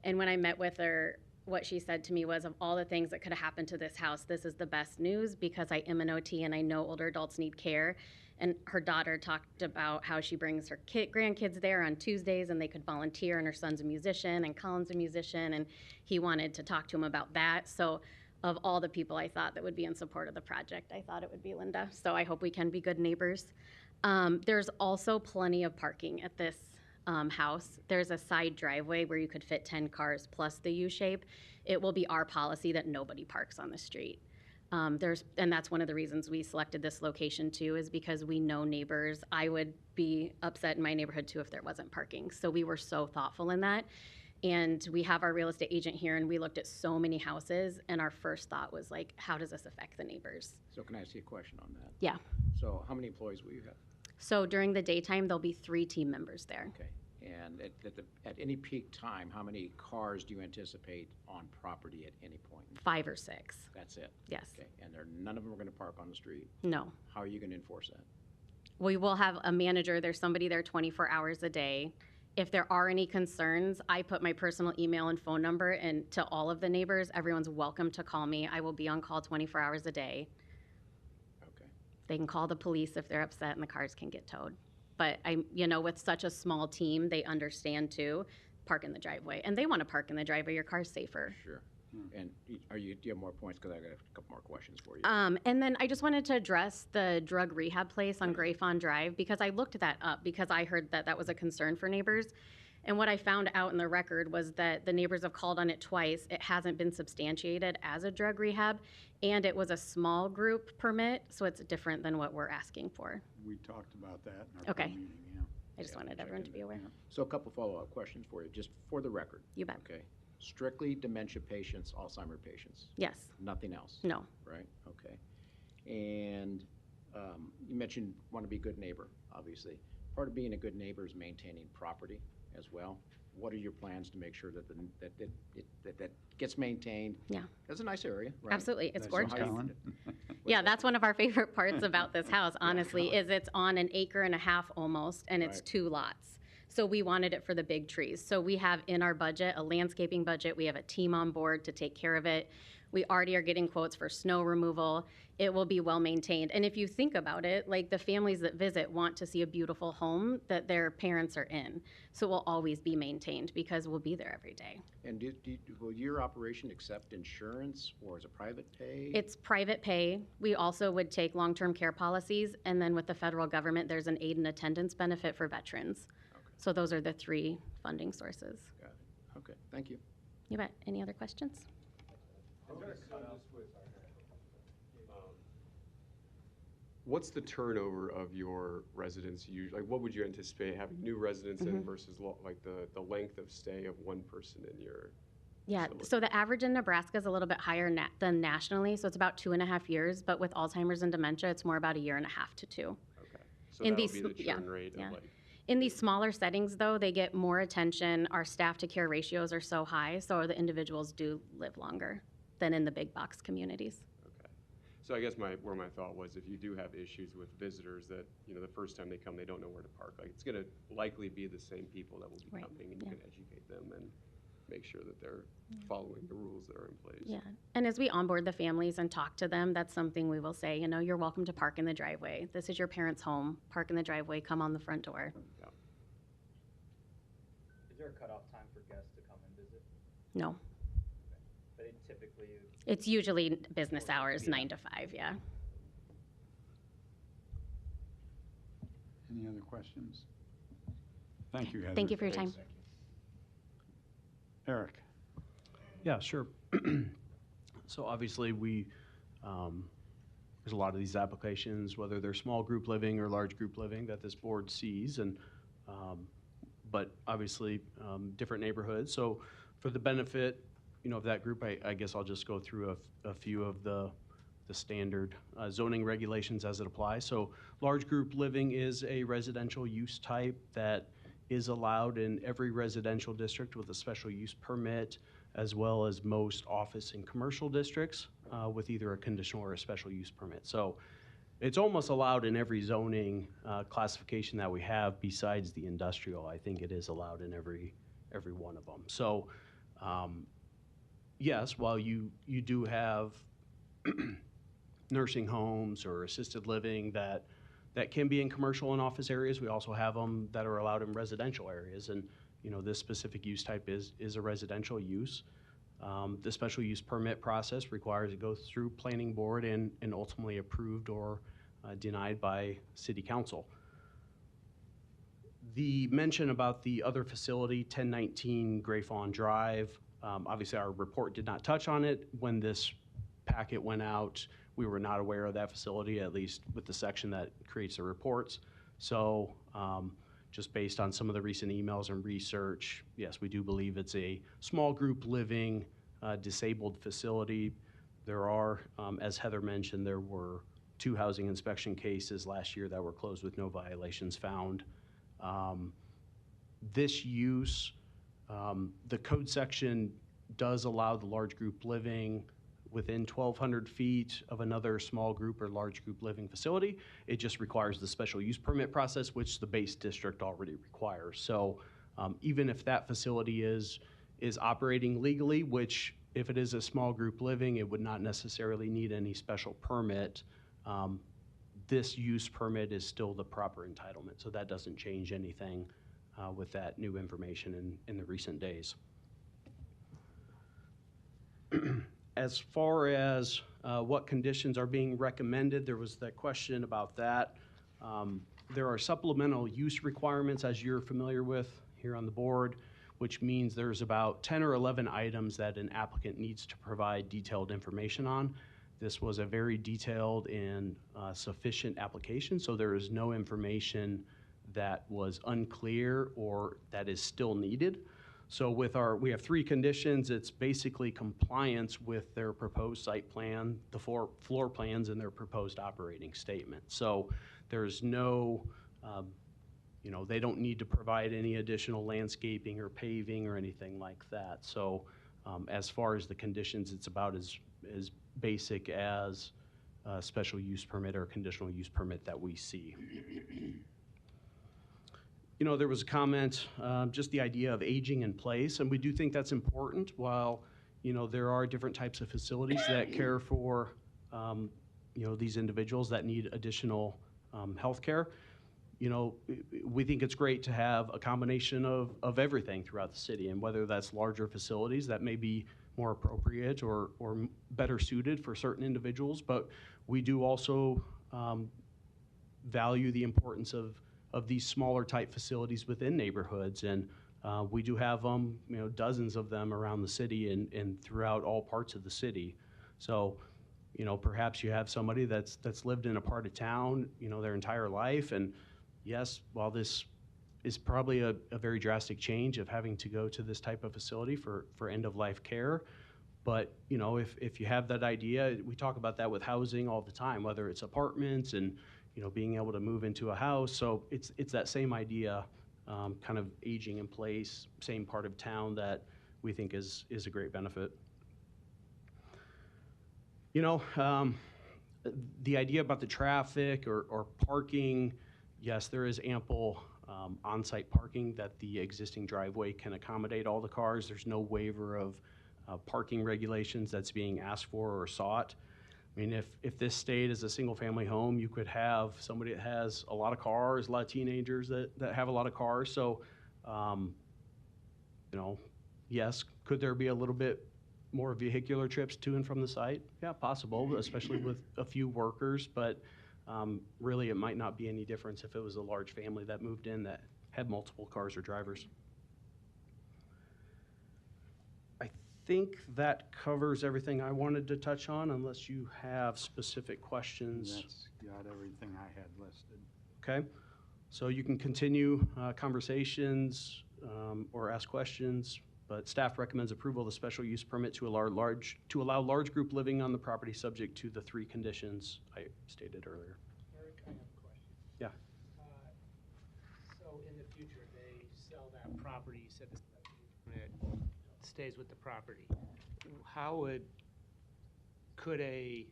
And when I met with her, what she said to me was, of all the things that could have happened to this house, this is the best news, because I am an OT and I know older adults need care. And her daughter talked about how she brings her grandkids there on Tuesdays and they could volunteer, and her son's a musician and Colin's a musician, and he wanted to talk to him about that. So of all the people I thought that would be in support of the project, I thought it would be Linda. So I hope we can be good neighbors. There's also plenty of parking at this house. There's a side driveway where you could fit 10 cars plus the U-shape. It will be our policy that nobody parks on the street. And that's one of the reasons we selected this location too, is because we know neighbors. I would be upset in my neighborhood too if there wasn't parking. So we were so thoughtful in that. And we have our real estate agent here, and we looked at so many houses, and our first thought was like, how does this affect the neighbors? So can I ask you a question on that? Yeah. So how many employees will you have? So during the daytime, there'll be 3 team members there. Okay. And at any peak time, how many cars do you anticipate on property at any point? 5 or 6. That's it? Yes. Okay. And none of them are going to park on the street? No. How are you going to enforce that? We will have a manager. There's somebody there 24 hours a day. If there are any concerns, I put my personal email and phone number and to all of the neighbors. Everyone's welcome to call me. I will be on call 24 hours a day. Okay. They can call the police if they're upset, and the cars can get towed. But with such a small team, they understand too, park in the driveway. And they want to park in the driveway. Your car's safer. Sure. And do you have more points? Because I got a couple more questions for you. And then I just wanted to address the drug rehab place on Gray Fawn Drive, because I looked that up because I heard that that was a concern for neighbors. And what I found out in the record was that the neighbors have called on it twice. It hasn't been substantiated as a drug rehab, and it was a small group permit, so it's different than what we're asking for. We talked about that in our Okay. meeting, yeah. I just wanted everyone to be aware. So a couple follow-up questions for you, just for the record. You bet. Okay. Strictly dementia patients, Alzheimer patients? Yes. Nothing else? No. Right, okay. And you mentioned want to be a good neighbor, obviously. Part of being a good neighbor is maintaining property as well. What are your plans to make sure that that gets maintained? Yeah. It's a nice area, right? Absolutely. It's So gorgeous. how you- Yeah, that's one of our favorite parts about this house, honestly, is it's on an acre and a half almost, and it's Right. 2 lots. So we wanted it for the big trees. So we have in our budget, a landscaping budget. We have a team on board to take care of it. We already are getting quotes for snow removal. It will be well maintained. And if you think about it, like the families that visit want to see a beautiful home that their parents are in. So it will always be maintained because we'll be there every day. And will your operation accept insurance, or is it private pay? It's private pay. We also would take long-term care policies. And then with the federal government, there's an aid and attendance benefit for veterans. So those are the 3 funding sources. Got it. Okay, thank you. You bet. Any other questions? What's the turnover of your residents usually? Like, what would you anticipate having new residents in versus like the length of stay of one person in your? Yeah, facility? so the average in Nebraska is a little bit higher than nationally, so it's about 2.5 years, but with Alzheimer's and dementia, it's more about 1.5 years to 2. Okay. So In that these would be the sm- yeah, churn rate yeah. of like. In these smaller settings, though, they get more attention. Our staff to care ratios are so high, so the individuals do live longer than in the big box communities. Okay. So I guess where my thought was, if you do have issues with visitors that, the first time they come, they don't know where to park, like it's going to likely be the same people that will be Right, coming, and you yeah. can educate them and make sure that they're following the rules that are in place. Yeah, and as we onboard the families and talk to them, that's something we will say, you're welcome to park in the driveway. This is your parents' home. Park in the driveway, come on the front door. Yeah. Is there a cutoff time for guests to come and visit? No, But it typically, it's usually business hours, 9 to 5, yeah. Any other questions? Thank you, Heather. Thank you for your time. Eric? Yeah, sure. So obviously, we there's a lot of these applications, whether they're small group living or large group living, that this board sees, and but obviously different neighborhoods. So for the benefit, of that group, I guess I'll just go through a few of the standard zoning regulations as it applies. So large group living is a residential use type that is allowed in every residential district with a special use permit, as well as most office and commercial districts with either a conditional or a special use permit. So it's almost allowed in every zoning classification that we have besides the industrial. I think it is allowed in every one of them. So yes, while you do have nursing homes or assisted living that can be in commercial and office areas, we also have them that are allowed in residential areas. And this specific use type is a residential use. The special use permit process requires it goes through planning board and ultimately approved or denied by city council. The mention about the other facility, 1019 Gray Fawn Drive, obviously our report did not touch on it. When this packet went out, we were not aware of that facility, at least with the section that creates the reports. So just based on some of the recent emails and research, yes, we do believe it's a small group living disabled facility. There are, as Heather mentioned, there were 2 housing inspection cases last year that were closed with no violations found. This use, the code section does allow the large group living within 1,200 feet of another small group or large group living facility. It just requires the special use permit process, which the base district already requires. So even if that facility is operating legally, which if it is a small group living, it would not necessarily need any special permit. This use permit is still the proper entitlement, so that doesn't change anything with that new information in the recent days. As far as what conditions are being recommended, there was that question about that. There are supplemental use requirements, as you're familiar with here on the board, which means there's about 10 or 11 items that an applicant needs to provide detailed information on. This was a very detailed and sufficient application, so there is no information that was unclear or that is still needed. So we have 3 conditions. It's basically compliance with their proposed site plan, the floor plans, and their proposed operating statement. So there's no, they don't need to provide any additional landscaping or paving or anything like that. So as far as the conditions, it's about as basic as a special use permit or a conditional use permit that we see. There was a comment, just the idea of aging in place, and we do think that's important. While, there are different types of facilities that care for, these individuals that need additional health care, we think it's great to have a combination of everything throughout the city, and whether that's larger facilities that may be more appropriate or better suited for certain individuals, but we do also value the importance of these smaller type facilities within neighborhoods, and we do have them, dozens of them around the city and throughout all parts of the city. So, perhaps you have somebody that's lived in a part of town, their entire life, and yes, while this is probably a very drastic change of having to go to this type of facility for end-of-life care. But, if you have that idea, we talk about that with housing all the time, whether it's apartments and, being able to move into a house. So it's that same idea, kind of aging in place, same part of town that we think is a great benefit. The idea about the traffic or parking, yes, there is ample on-site parking that the existing driveway can accommodate all the cars. There's no waiver of parking regulations that's being asked for or sought. I mean, if this stayed as a single-family home, you could have somebody that has a lot of cars, a lot of teenagers that have a lot of cars. So, yes, could there be a little bit more vehicular trips to and from the site? Yeah, possible, especially with a few workers. But really, it might not be any difference if it was a large family that moved in that had multiple cars or drivers. I think that covers everything I wanted to touch on, unless you have specific questions. That's got everything I had listed. Okay, so you can continue conversations or ask questions, but staff recommends approval of the special use permit to allow large group living on the property subject to the 3 conditions I stated earlier. Eric, I have a question. Yeah. So in the future, they sell that property, you said the special use permit stays with the property. Could a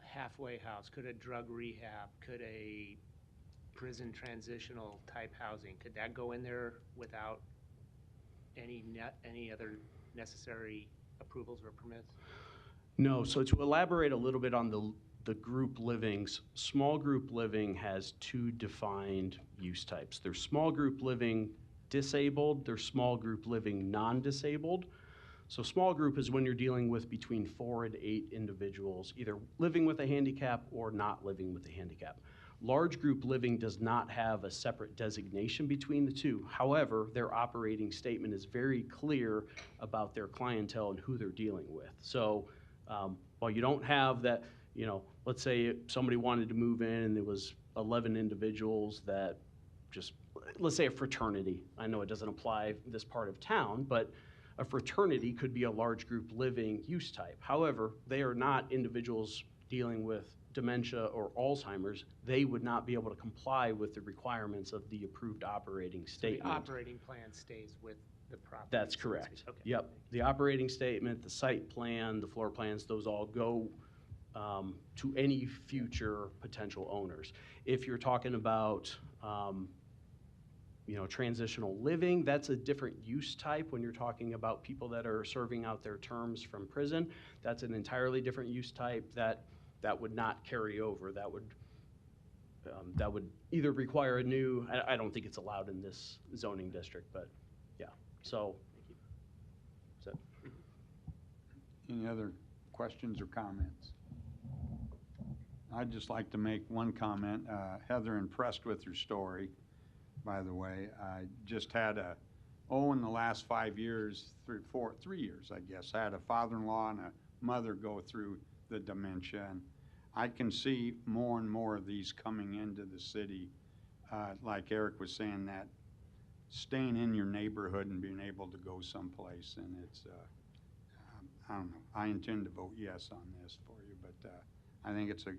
halfway house, could a drug rehab, could a prison transitional type housing, could that go in there without any other necessary approvals or permits? No, so to elaborate a little bit on the group livings, small group living has 2 defined use types. There's small group living disabled, there's small group living non-disabled. So small group is when you're dealing with between 4 and 8 individuals, either living with a handicap or not living with a handicap. Large group living does not have a separate designation between the 2. However, their operating statement is very clear about their clientele and who they're dealing with. So while you don't have that, let's say somebody wanted to move in and there was 11 individuals that just, let's say a fraternity. I know it doesn't apply this part of town, but a fraternity could be a large group living use type. However, they are not individuals dealing with dementia or Alzheimer's. They would not be able to comply with the requirements of the approved operating statement. The operating plan stays with the property. That's so to correct. speak. Okay. Yep. The operating statement, the site plan, the floor plans, those all go to any future potential owners. If you're talking about transitional living, that's a different use type. When you're talking about people that are serving out their terms from prison, that's an entirely different use type that would not carry over. That would either require a new, I don't think it's allowed in this zoning district, but yeah. So, that's it. Any other questions or comments? I'd just like to make one comment. Heather, impressed with your story, by the way. I just had in the last 5 years, 3 years, I guess, I had a father-in-law and a mother go through the dementia. And I can see more and more of these coming into the city. Like Eric was saying, that staying in your neighborhood and being able to go someplace. And it's, I don't know, I intend to vote yes on this for you, but I think it's a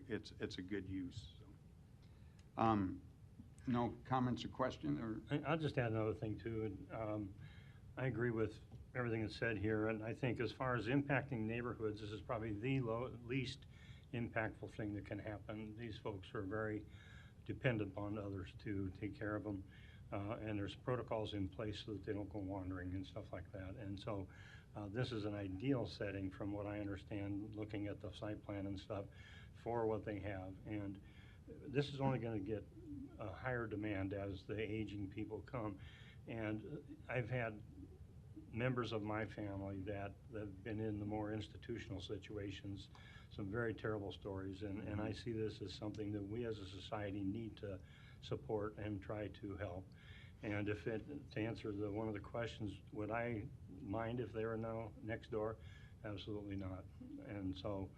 good use. So. No comments or questions? I'll just add another thing too. I agree with everything that's said here, and I think as far as impacting neighborhoods, this is probably the least impactful thing that can happen. These folks are very dependent on others to take care of them, and there's protocols in place so that they don't go wandering and stuff like that. And so this is an ideal setting from what I understand, looking at the site plan and stuff, for what they have. And this is only going to get a higher demand as the aging people come. And I've had members of my family that have been in the more institutional situations, some very terrible stories, and I see this as something that we as a society need to support and try to help. And to answer one of the questions, would I mind if they were now next door? Absolutely not. And so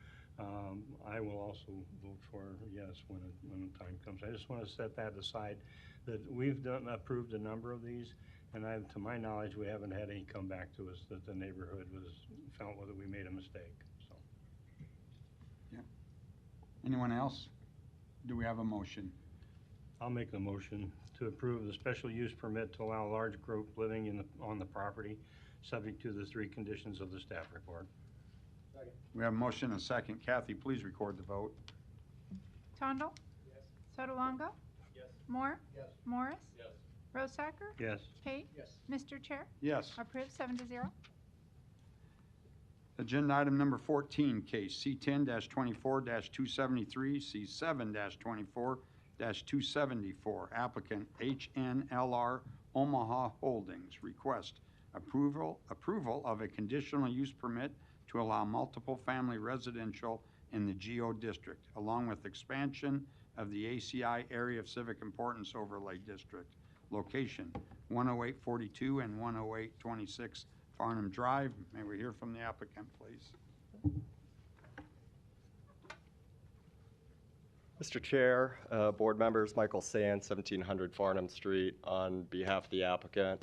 I will also vote for yes when the time comes. I just want to set that aside, that we've approved a number of these, and to my knowledge, we haven't had any come back to us that the neighborhood felt whether we made a mistake. So. Yeah. Anyone else? Do we have a motion? I'll make the motion to approve the special use permit to allow large group living on the property, subject to the 3 conditions of the staff report. Second. We have a motion and a second. Kathy, please record the vote. Tondel? Yes. Sotolongo? Yes. Moore? Yes. Morris? Yes. Rosacker? Yes. Pate? Yes. Mr. Chair? Yes. Approved 7-0. Agenda item number 14, case C10-24-273, C7-24-274. Applicant HNLR Omaha Holdings request approval of a conditional use permit to allow multiple family residential in the GO district, along with expansion of the ACI Area of Civic Importance Overlay District. Location 10842 and 10826 Farnham Drive. May we hear from the applicant, please? Mr. Chair, board members, Michael Sand, 1700 Farnham Street, on behalf of the applicant.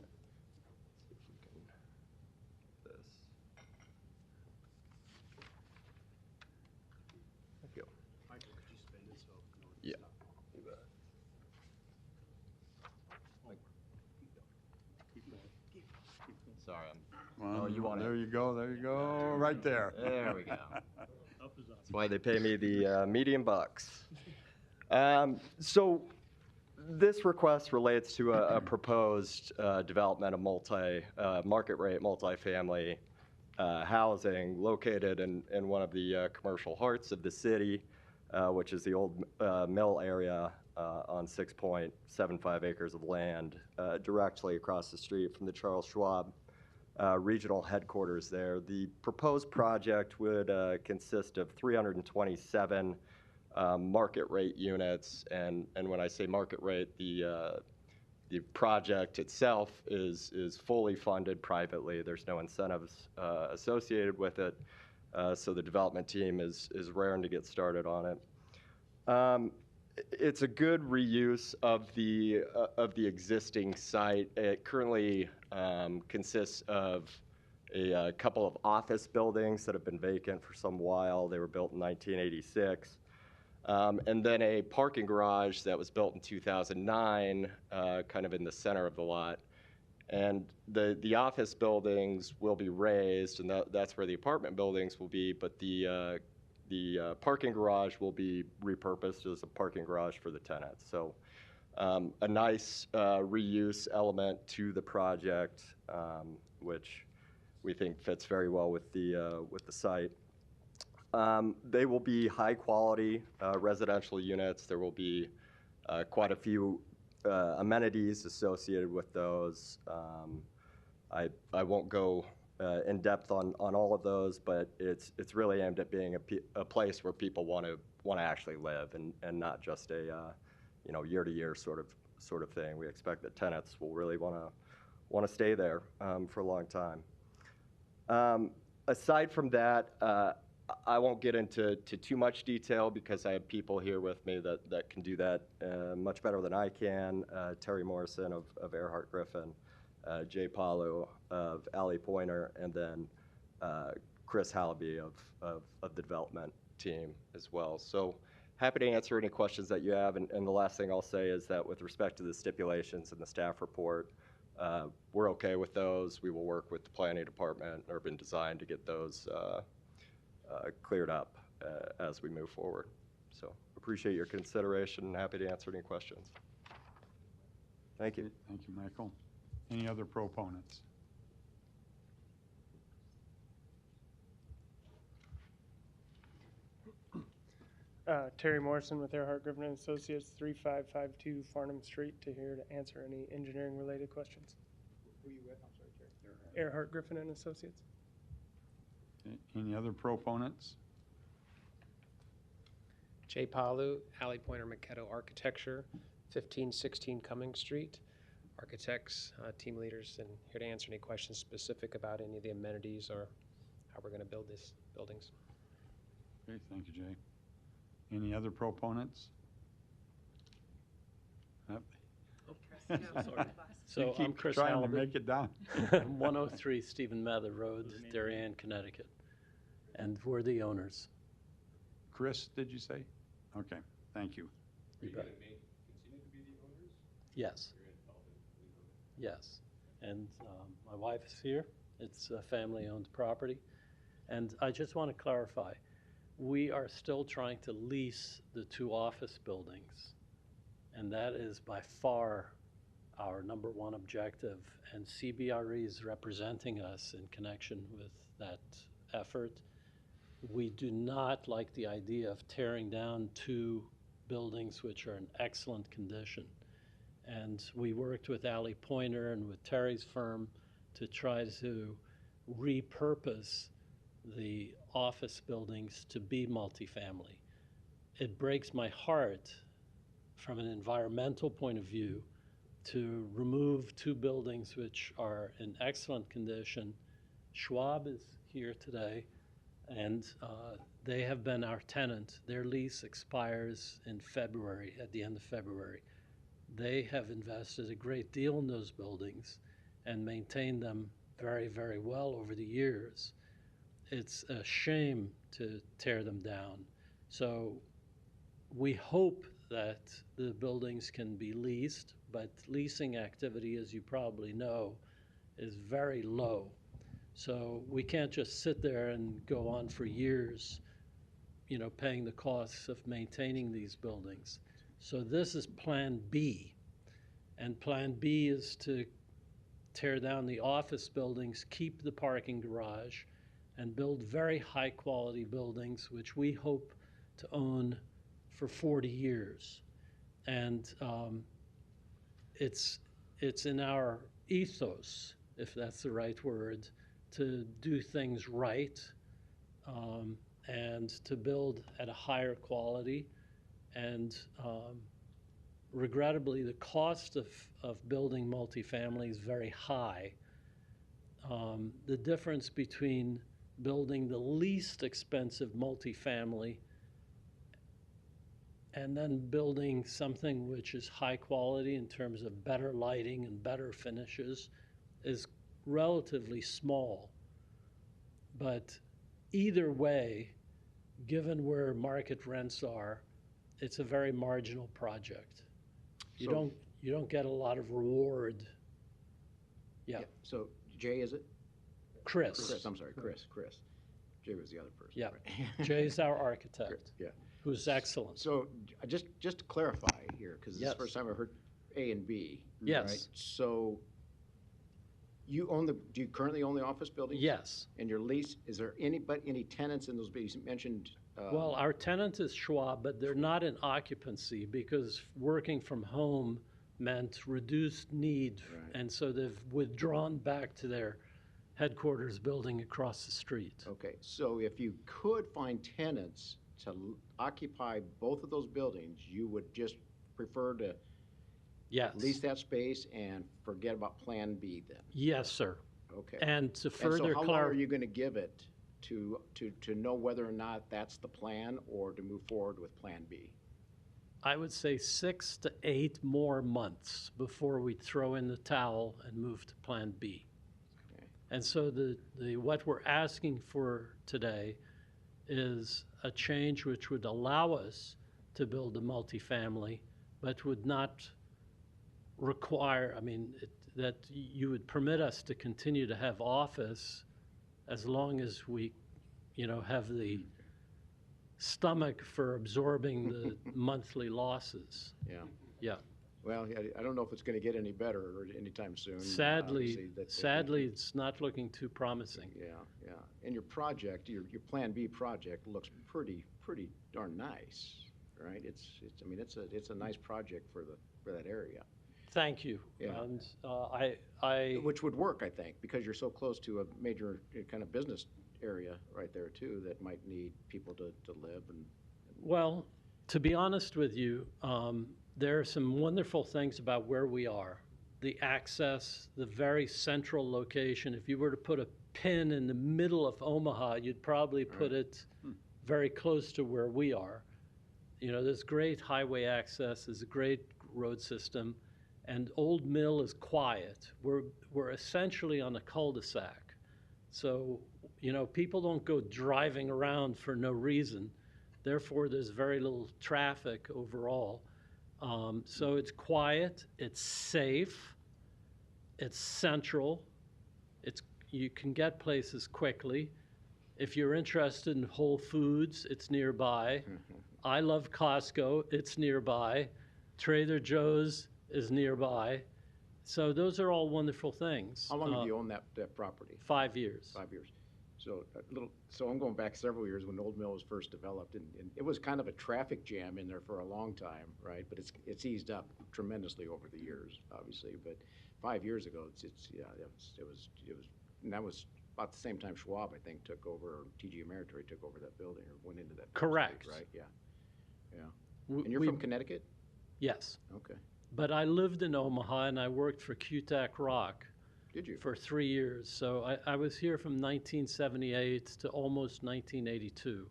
Thank you. Michael, could you spin it so? Yeah. You bet. Sorry, Well, you want it. There you go, right there. There we go. That's why they pay me the medium bucks. So this request relates to a proposed development of market rate multifamily housing located in one of the commercial hearts of the city, which is the old mill area on 6.75 acres of land directly across the street from the Charles Schwab regional headquarters there. The proposed project would consist of 327 market rate units, and when I say market rate, the project itself is fully funded privately. There's no incentives associated with it, so the development team is raring to get started on it. It's a good reuse of the existing site. It currently consists of a couple of office buildings that have been vacant for some while. They were built in 1986. And then a parking garage that was built in 2009, kind of in the center of the lot. And the office buildings will be raised, and that's where the apartment buildings will be, but the parking garage will be repurposed as a parking garage for the tenants. So a nice reuse element to the project, which we think fits very well with the site. They will be high quality residential units. There will be quite a few amenities associated with those. I won't go in depth on all of those, but it's really aimed at being a place where people want to actually live and not just a year to year sort of thing. We expect that tenants will really want to stay there for a long time. Aside from that, I won't get into too much detail because I have people here with me that can do that much better than I can. Terry Morrison of Earhart Griffin, Jay Palu of Alley Pointer, and then Chris Hallaby of the development team as well. So happy to answer any questions that you have. And the last thing I'll say is that with respect to the stipulations in the staff report, we're okay with those. We will work with the planning department, urban design, to get those cleared up as we move forward. So appreciate your consideration and happy to answer any questions. Thank you. Thank you, Michael. Any other proponents? Terry Morrison with Earhart Griffin and Associates, 3552 Farnham Street, here to answer any engineering related questions. Who are you with? I'm sorry, Terry. Earhart Griffin and Associates. Any other proponents? Jay Palu, Alley Pointer Maquetto Architecture, 1516 Cummings Street. Architects, team leaders, and here to answer any questions specific about any of the amenities or how we're going to build these buildings. Okay, thank you, Jay. Any other proponents? So I'm Chris trying Hallaby. to make it down. 103 Stephen Mather Road, Darien, Connecticut. And we're the owners. Chris, did you say? Okay, thank you. You bet. Yes. Yes. And my wife is here. It's a family-owned property. And I just want to clarify, we are still trying to lease the two office buildings. And that is by far our number one objective. And CBRE is representing us in connection with that effort. We do not like the idea of tearing down two buildings which are in excellent condition. And we worked with Alley Pointer and with Terry's firm to try to repurpose the office buildings to be multifamily. It breaks my heart from an environmental point of view to remove two buildings which are in excellent condition Schwab is here today, and they have been our tenant. Their lease expires in February, at the end of February. They have invested a great deal in those buildings and maintained them very, very well over the years. It's a shame to tear them down. So we hope that the buildings can be leased, but leasing activity, as you probably know, is very low. So we can't just sit there and go on for years, you know, paying the costs of maintaining these buildings. So this is Plan B. And Plan B is to tear down the office buildings, keep the parking garage, and build very high-quality buildings, which we hope to own for 40 years. And it's in our ethos, if that's the right word, to do things right and to build at a higher quality. And regrettably, the cost of building multifamily is very high. The difference between building the least expensive multifamily and then building something which is high quality in terms of better lighting and better finishes is relatively small. But either way, given where market rents are, it's a very marginal project. You don't get a lot of reward. Yeah. So Jay, is it? Chris. I'm sorry, Chris. Jay was the other person. Yeah. Right? Jay's our architect. Yeah. Who's excellent. So just to clarify here, because this is Yes. the first time I've heard A and B. Yes. Right? So do you currently own the office buildings? Yes. And your lease, is there any tenants in those buildings? You mentioned. Well, our tenant is Schwab, but they're not in occupancy because working from home meant reduced need. Right. And so they've withdrawn back to their headquarters building across the street. Okay, so if you could find tenants to occupy both of those buildings, you would just prefer to Yes. lease that space and forget about Plan B then? Yes, sir. Okay. And to And further so how long are clarify, you going to give it to know whether or not that's the plan or to move forward with Plan B? I would say 6 to 8 more months before we throw in the towel and move to Plan B. Okay. And so what we're asking for today is a change which would allow us to build a multifamily, but would not require, that you would permit us to continue to have office as long as we, have the stomach for absorbing the monthly losses. Yeah. Yeah. Well, I don't know if it's going to get any better or anytime soon. Sadly, Obviously, it's not looking too promising. Yeah. And your project, your Plan B project looks pretty darn nice, right? It's a nice project for that area. Thank you. Yeah. And I Which would work, I think, because you're so close to a major kind of business area right there too that might need people to live and. Well, to be honest with you, there are some wonderful things about where we are. The access, the very central location. If you were to put a pin in the middle of Omaha, you'd probably put it very close to where we are. There's great highway access, there's a great road system, and Old Mill is quiet. We're essentially on a cul-de-sac. So, people don't go driving around for no reason. Therefore, there's very little traffic overall. So it's quiet, it's safe, it's central, you can get places quickly. If you're interested in Whole Foods, it's nearby. I love Costco, it's nearby. Trader Joe's is nearby. So those are all wonderful things. How long have you owned that property? 5 years. 5 years. So I'm going back several years when Old Mill was first developed, and it was kind of a traffic jam in there for a long time, right? But it's eased up tremendously over the years, obviously. But 5 years ago, it was, and that was about the same time Schwab, I think, took over, or TG Ameritrade took over that building or went into that. Correct. Right? Yeah. And you're from Connecticut? Yes. Okay. But I lived in Omaha and I worked for QTAC Rock. Did you? For 3 years. So I was here from 1978 to almost 1982.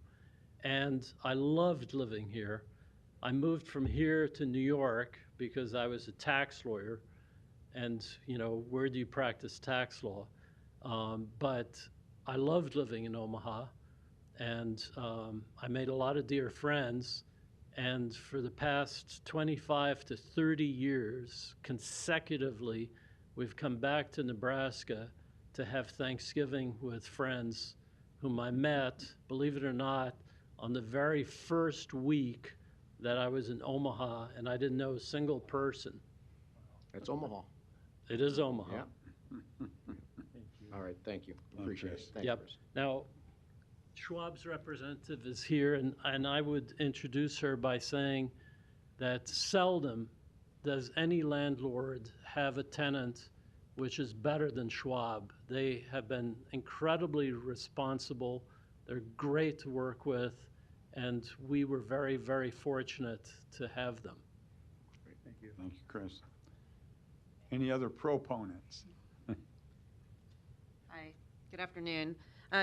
And I loved living here. I moved from here to New York because I was a tax lawyer. And, you know, where do you practice tax law? But I loved living in Omaha. And I made a lot of dear friends. And for the past 25 to 30 years, consecutively, we've come back to Nebraska to have Thanksgiving with friends whom I met, believe it or not, on the very first week that I was in Omaha, and I didn't know a single person. That's Omaha. It is Omaha. Yeah. All right, thank you. Appreciate it. Thank you, Yep. Chris. Now, Schwab's representative is here, and I would introduce her by saying that seldom does any landlord have a tenant which is better than Schwab. They have been incredibly responsible. They're great to work with, and we were very, very fortunate to have them. Thank you. Thank you, Chris. Any other proponents? Hi, good afternoon.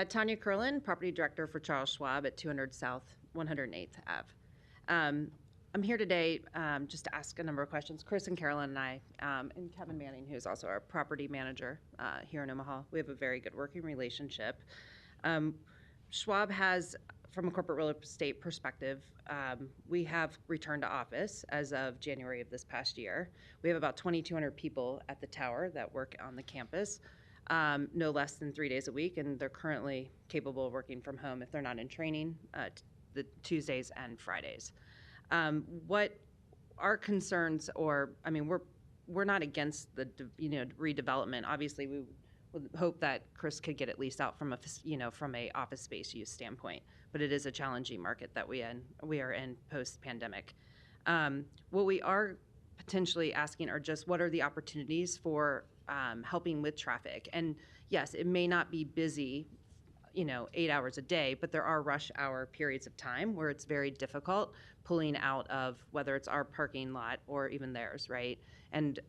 Tanya Curlin, Property Director for Charles Schwab at 200 South 108th Ave. I'm here today just to ask a number of questions. Chris and Carolyn and I, and Kevin Manning, who's also our property manager here in Omaha, we have a very good working relationship. Schwab has, from a corporate real estate perspective, we have returned to office as of January of this past year. We have about 2,200 people at the tower that work on the campus, no less than 3 days a week, and they're currently capable of working from home if they're not in training, the Tuesdays and Fridays. What our concerns, or I mean, we're not against the redevelopment. Obviously, we would hope that Chris could get at least out from a office space use standpoint. But it is a challenging market that we are in post pandemic. What we are potentially asking are just what are the opportunities for helping with traffic. And yes, it may not be busy 8 hours a day, but there are rush hour periods of time where it's very difficult pulling out of whether it's our parking lot or even theirs, right? And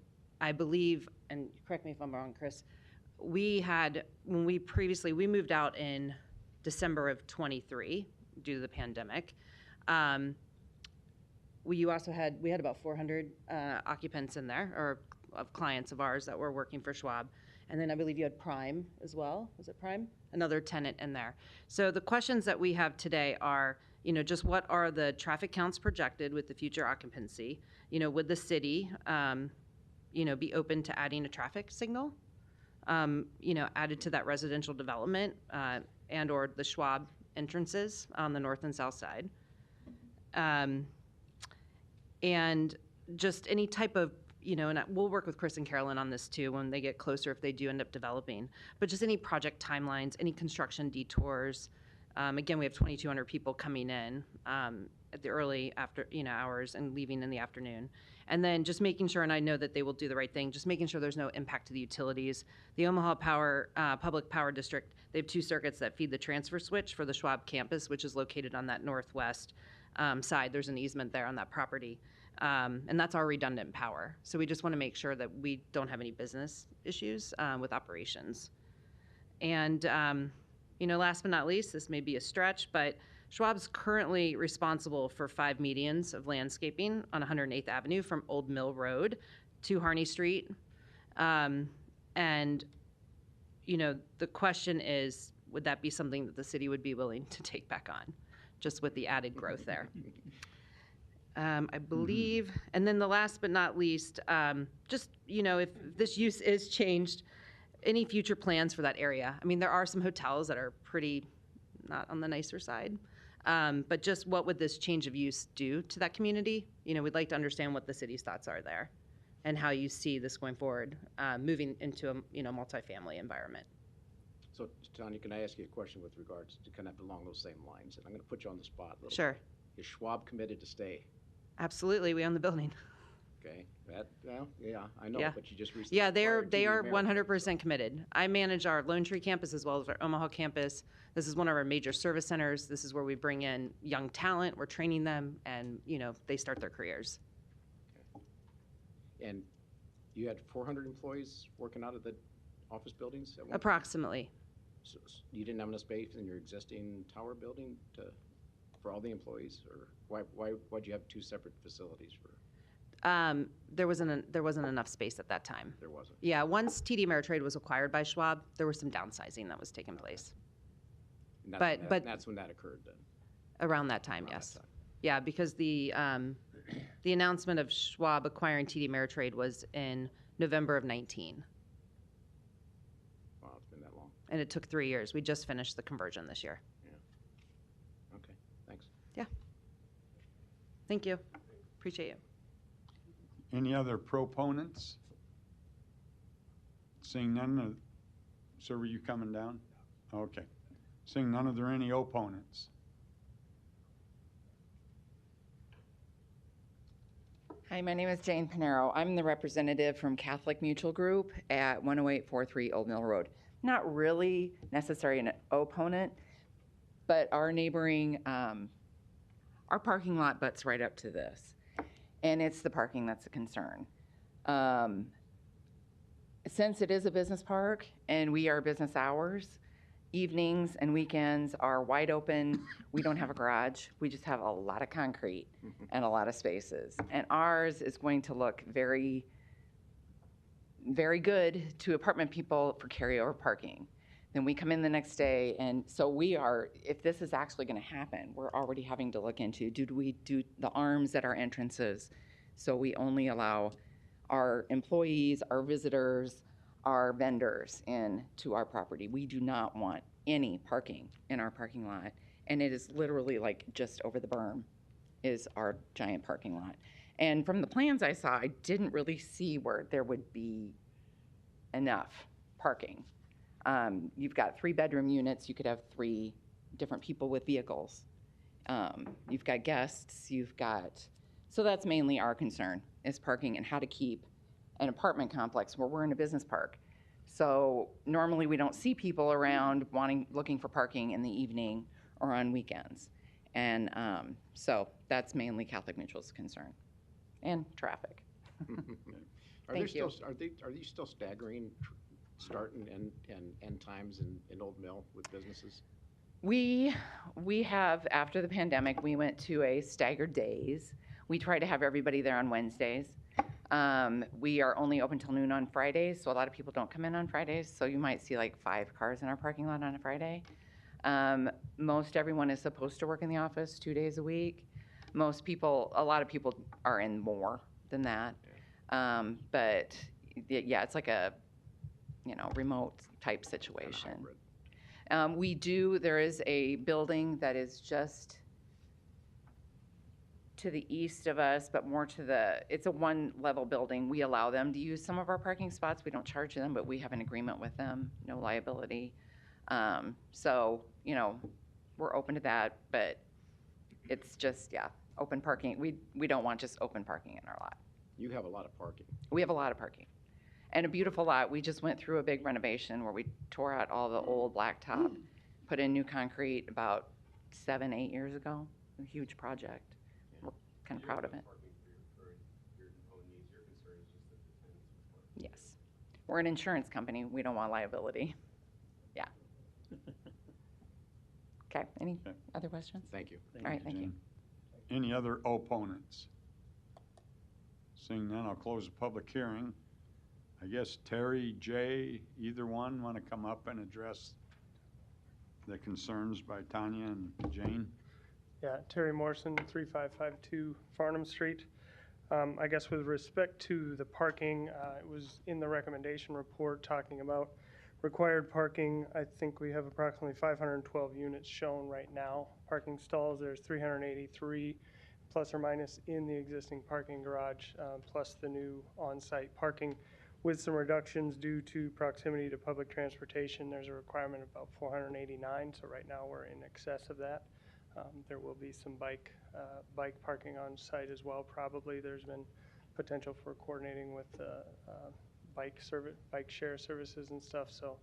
I believe, and correct me if I'm wrong, Chris, we moved out in December of 23 due to the pandemic. We had about 400 occupants in there, or of clients of ours that were working for Schwab. And then I believe you had Prime as well. Was it Prime? Another tenant in there. So the questions that we have today are, just what are the traffic counts projected with the future occupancy? Would the city, be open to adding a traffic signal, added to that residential development, and or the Schwab entrances on the north and south side? And just any type of, and we'll work with Chris and Carolyn on this too when they get closer if they do end up developing, but just any project timelines, any construction detours. Again, we have 2,200 people coming in at the early hours and leaving in the afternoon. And then just making sure, and I know that they will do the right thing, just making sure there's no impact to the utilities. The Omaha Public Power District, they have 2 circuits that feed the transfer switch for the Schwab campus, which is located on that northwest side. There's an easement there on that property. And that's our redundant power. So we just want to make sure that we don't have any business issues with operations. And, last but not least, this may be a stretch, but Schwab's currently responsible for 5 medians of landscaping on 108th Avenue from Old Mill Road to Harney Street. And, the question is, would that be something that the city would be willing to take back on, just with the added growth there? I believe, and then the last but not least, if this use is changed, any future plans for that area? I mean, there are some hotels that are pretty not on the nicer side, but just what would this change of use do to that community? We'd like to understand what the city's thoughts are there and how you see this going forward, moving into a, multifamily environment. So, Tanya, can I ask you a question with regards to kind of along those same lines? And I'm going to put you on the spot a little Sure. bit. Is Schwab committed to stay? Absolutely, we own the building. Okay, yeah, I know, Yeah. but you just recently. Yeah, they are acquired TD Ameritrade. 100% committed. I manage our Lone Tree campus as well as our Omaha campus. This is one of our major service centers. This is where we bring in young talent. We're training them, and they start their careers. And you had 400 employees working out of the office buildings at one time? Approximately. So you didn't have enough space in your existing tower building for all the employees? Or why'd you have two separate facilities for? There wasn't enough space at that time. There wasn't? Yeah, once TD Ameritrade was acquired by Schwab, there was some downsizing that was taking place. And But that's when that occurred then? around that time, yes. Yeah, because the announcement of Schwab acquiring TD Ameritrade was in November of 19. Wow, it's been that long. And it took 3 years. We just finished the conversion this year. Yeah. Okay, thanks. Yeah. Thank you. Appreciate you. Any other proponents? Seeing none, sir, were you coming down? Okay. Seeing none, are there any opponents? Hi, my name is Jane Panero. I'm the representative from Catholic Mutual Group at 10843 Old Mill Road. Not really necessarily an opponent, but our neighboring, our parking lot butts right up to this. And it's the parking that's a concern. Since it is a business park and we are business hours, evenings and weekends are wide open. We don't have a garage. We just have a lot of concrete and a lot of spaces. And ours is going to look very, very good to apartment people for carryover parking. Then we come in the next day, and so we are, if this is actually going to happen, we're already having to look into, do we do the arms at our entrances so we only allow our employees, our visitors, our vendors in to our property. We do not want any parking in our parking lot. And it is literally like just over the berm is our giant parking lot. And from the plans I saw, I didn't really see where there would be enough parking. You've got 3-bedroom units. You could have 3 different people with vehicles. You've got guests, so that's mainly our concern is parking and how to keep an apartment complex where we're in a business park. So normally we don't see people around looking for parking in the evening or on weekends. And so that's mainly Catholic Mutual's concern and traffic. Are these still staggering start and end times in Old Mill with businesses? We have, after the pandemic, we went to a staggered days. We try to have everybody there on Wednesdays. We are only open till noon on Fridays, so a lot of people don't come in on Fridays. So you might see like 5 cars in our parking lot on a Friday. Most everyone is supposed to work in the office 2 days a week. A lot of people are in more than that. But yeah, it's like a, remote type situation. There is a building that is just to the east of us, but more it's a 1-level building. We allow them to use some of our parking spots. We don't charge them, but we have an agreement with them, no liability. So, we're open to that, but it's just, open parking. We don't want just open parking in our lot. You have a lot of parking. We have a lot of parking. And a beautiful lot. We just went through a big renovation where we tore out all the old blacktop, put in new concrete about 7-8 years ago. A huge project. We're kind of proud of it. Yes. We're an insurance company. We don't want liability. Yeah. Okay. Any other questions? Thank you. All right. Thank you. Any other opponents? Seeing none, I'll close the public hearing. I guess Terry, Jay, either one want to come up and address the concerns by Tanya and Jane? Yeah, Terry Morrison, 3552 Farnham Street. I guess with respect to the parking, it was in the recommendation report talking about required parking. I think we have approximately 512 units shown right now. Parking stalls, there's 383 plus or minus in the existing parking garage, plus the new on-site parking. With some reductions due to proximity to public transportation, there's a requirement of about 489, so right now we're in excess of that. There will be some bike parking on site as well, probably. There's been potential for coordinating with bike share services and stuff, so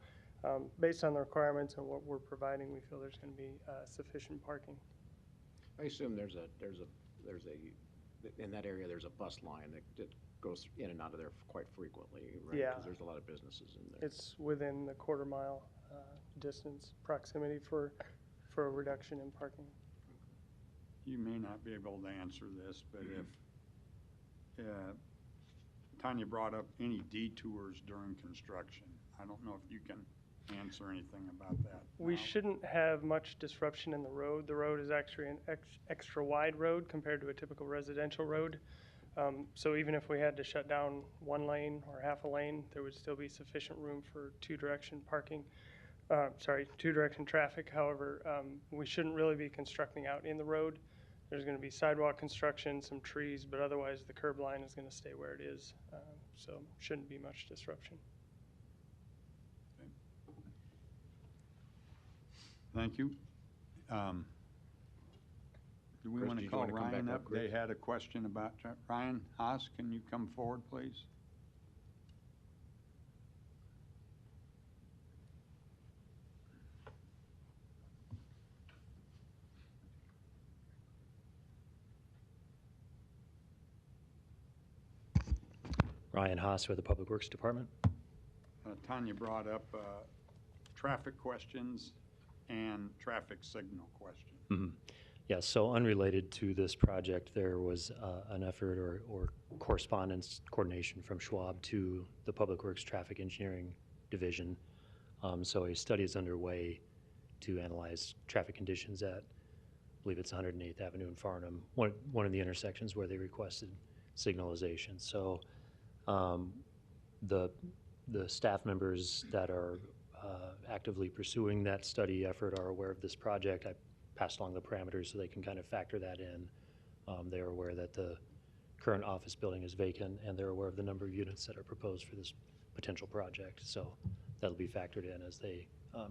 based on the requirements and what we're providing, we feel there's going to be sufficient parking. I assume there's a in that area there's a bus line that goes in and out of there quite frequently, right? Yeah. Because there's a lot of businesses in there. It's within the quarter-mile distance proximity for a reduction in parking. You may not be able to answer this, but if Tanya brought up any detours during construction, I don't know if you can answer anything about that. We now. shouldn't have much disruption in the road. The road is actually an extra wide road compared to a typical residential road. So even if we had to shut down one lane or half a lane, there would still be sufficient room for two-direction traffic. However, we shouldn't really be constructing out in the road. There's going to be sidewalk construction, some trees, but otherwise the curb line is going to stay where it is. So shouldn't be much disruption. Thank you. Do we Chris, want did to you call wanna come Ryan back up? up, Chris? They had a question about, Ryan Haas, can you come forward, please? Ryan Haas with the Public Works Department. Tanya brought up traffic questions and traffic signal questions. Mm-hmm. Yeah, so unrelated to this project, there was an effort or correspondence, coordination from Schwab to the Public Works Traffic Engineering Division. So a study is underway to analyze traffic conditions at, I believe it's 108th Avenue and Farnham, one of the intersections where they requested signalization. So the staff members that are actively pursuing that study effort are aware of this project. I passed along the parameters so they can kind of factor that in. They're aware that the current office building is vacant, and they're aware of the number of units that are proposed for this potential project. So that'll be factored in as they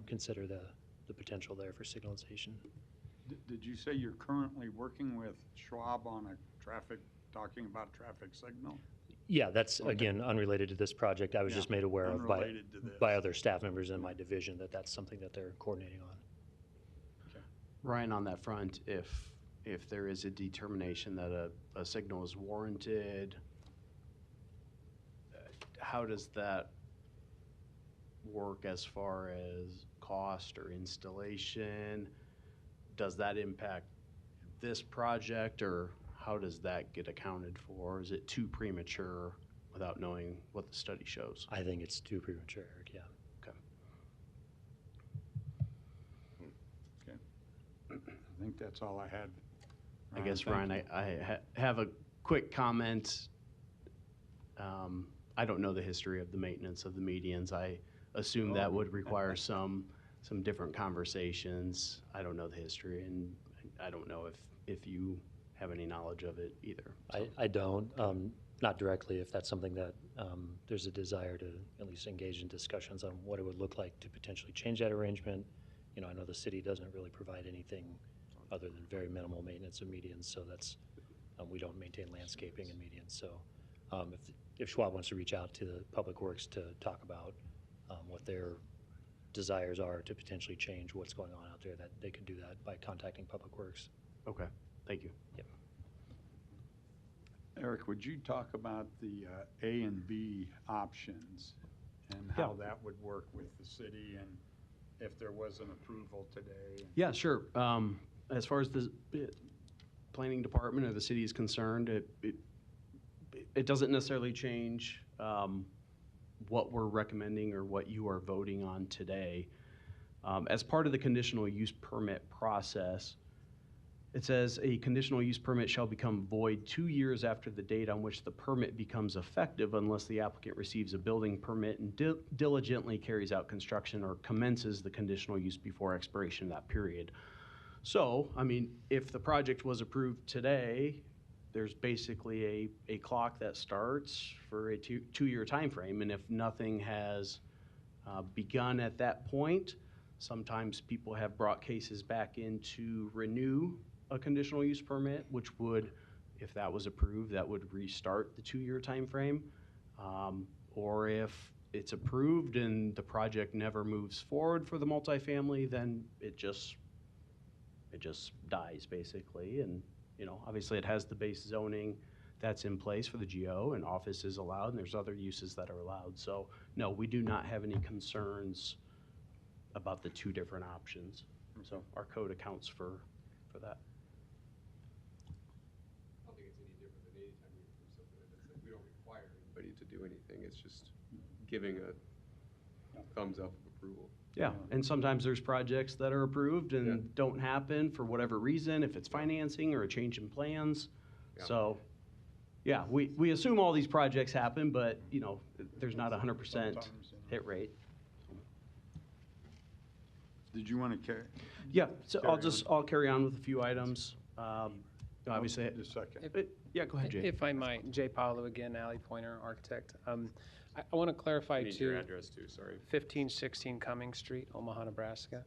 consider the potential there for signalization. Did you say you're currently working with Schwab on talking about traffic signal? Yeah, that's, Okay. again, unrelated to this project. I was Yeah, just made aware of unrelated to this. by other staff members in my division that that's something that they're coordinating on. Ryan, on that front, if there is a determination that a signal is warranted, how does that work as far as cost or installation? Does that impact this project, or how does that get accounted for? Is it too premature without knowing what the study shows? I think it's too premature, Eric, yeah. I think that's all I had. I guess, thank Ryan, you. I have a quick comment. I don't know the history of the maintenance of the medians. I assume that would require some different conversations. I don't know the history, and I don't know if you have any knowledge of it either. So. I don't, not directly. If that's something that there's a desire to at least engage in discussions on what it would look like to potentially change that arrangement. You know, I know the city doesn't really provide anything other than very minimal maintenance of medians, so that's, we don't maintain landscaping and medians. So if Schwab wants to reach out to the Public Works to talk about what their desires are to potentially change what's going on out there, that they could do that by contacting Public Works. Okay, thank you. Yep. Eric, would you talk about the A and B options and how that would work with the city, and if there was an approval today? Yeah, sure. As far as the planning department or the city is concerned, it doesn't necessarily change what we're recommending or what you are voting on today. As part of the conditional use permit process, it says a conditional use permit shall become void 2 years after the date on which the permit becomes effective unless the applicant receives a building permit and diligently carries out construction or commences the conditional use before expiration of that period. So, I mean, if the project was approved today, there's basically a clock that starts for a two-year time frame, and if nothing has begun at that point, sometimes people have brought cases back in to renew a conditional use permit, which would, if that was approved, that would restart the 2-year time frame. Or if it's approved and the project never moves forward for the multifamily, then it just dies basically. And you know, obviously it has the base zoning that's in place for the GO, and office is allowed, and there's other uses that are allowed. So, no, we do not have any concerns about the two different options. So our code accounts for that. I don't think it's any different than any time we approve something like this. Like, we don't require anybody to do anything. It's just giving a thumbs up of approval. Yeah, and sometimes there's projects that are approved and don't happen for whatever reason, if it's financing or a change in plans. So, yeah, we assume all these projects happen, but, you know, there's not a 100% hit rate. Did you want to carry? Yeah, so I'll carry on with a few items. Obviously. Just a second. Yeah, go ahead, Jay. If I might, Jay Paolo again, Alley Pointer Architect. I want to clarify Need your address too, sorry. 1516 Cummings Street, Omaha, Nebraska.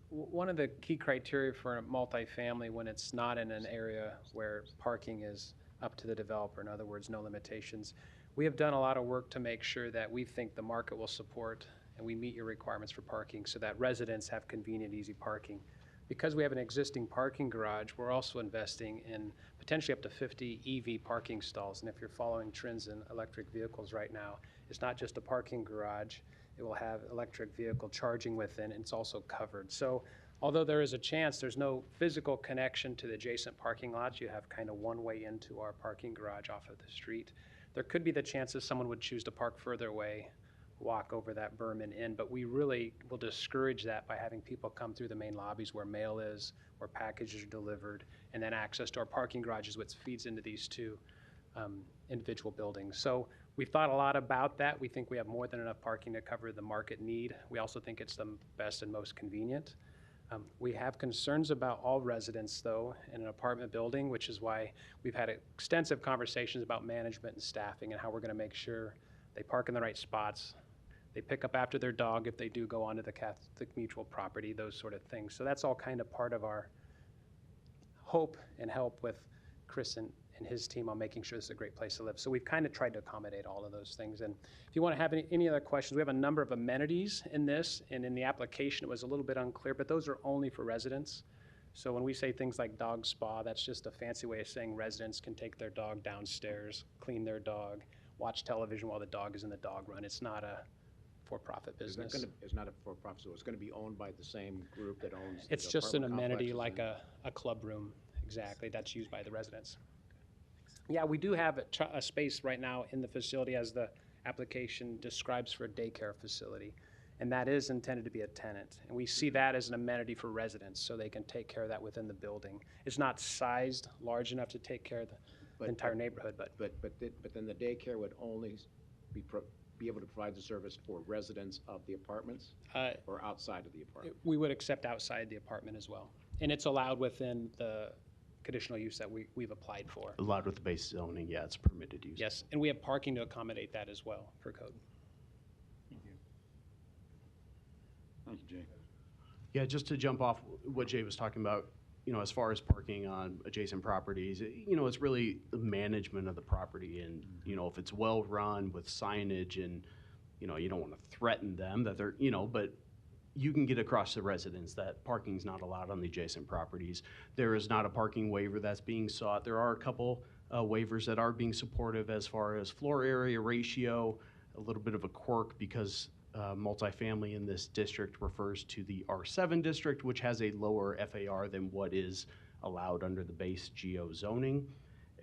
One of the key criteria for a multifamily when it's not in an area where parking is up to the developer, in other words, no limitations, we have done a lot of work to make sure that we think the market will support and we meet your requirements for parking so that residents have convenient, easy parking. Because we have an existing parking garage, we're also investing in potentially up to 50 EV parking stalls. And if you're following trends in electric vehicles right now, it's not just a parking garage. It will have electric vehicle charging within, and it's also covered. So although there is a chance there's no physical connection to the adjacent parking lots, you have kind of one way into our parking garage off of the street. There could be the chance that someone would choose to park further away, walk over that berm and in, but we really will discourage that by having people come through the main lobbies where mail is, where packages are delivered, and then access to our parking garages, which feeds into these two individual buildings. So we've thought a lot about that. We think we have more than enough parking to cover the market need. We also think it's the best and most convenient. We have concerns about all residents, though, in an apartment building, which is why we've had extensive conversations about management and staffing and how we're going to make sure they park in the right spots. They pick up after their dog if they do go onto the Catholic Mutual property, those sort of things. So that's all kind of part of our hope and help with Chris and his team on making sure this is a great place to live. So we've kind of tried to accommodate all of those things. And if you want to have any other questions, we have a number of amenities in this, and in the application it was a little bit unclear, but those are only for residents. So when we say things like dog spa, that's just a fancy way of saying residents can take their dog downstairs, clean their dog, watch television while the dog is in the dog run. It's not a for-profit business. It's not a for-profit, so it's going to be owned by the same group that owns. It's the just an apartment amenity complexes like and- a club room, exactly, that's used by the residents. Yeah, we do have a space right now in the facility as the application describes for a daycare facility, and that is intended to be a tenant. And we see that as an amenity for residents, so they can take care of that within the building. It's not sized large enough to take care of the entire neighborhood, but. But then the daycare would only be able to provide the service for residents of the apartments or outside of the apartment? We would accept outside the apartment as well. And it's allowed within the conditional use that we've applied for. Allowed with the base zoning, yeah, it's permitted use. Yes, and we have parking to accommodate that as well per code. Thank you, Jay. Yeah, just to jump off what Jay was talking about, you know, as far as parking on adjacent properties, you know, it's really the management of the property. And, you know, if it's well-run with signage and, you know, you don't want to threaten them that they're, you know, but you can get across to residents that parking's not allowed on the adjacent properties. There is not a parking waiver that's being sought. There are a couple waivers that are being supportive as far as floor area ratio, a little bit of a quirk because multifamily in this district refers to the R7 district, which has a lower FAR than what is allowed under the base geo zoning.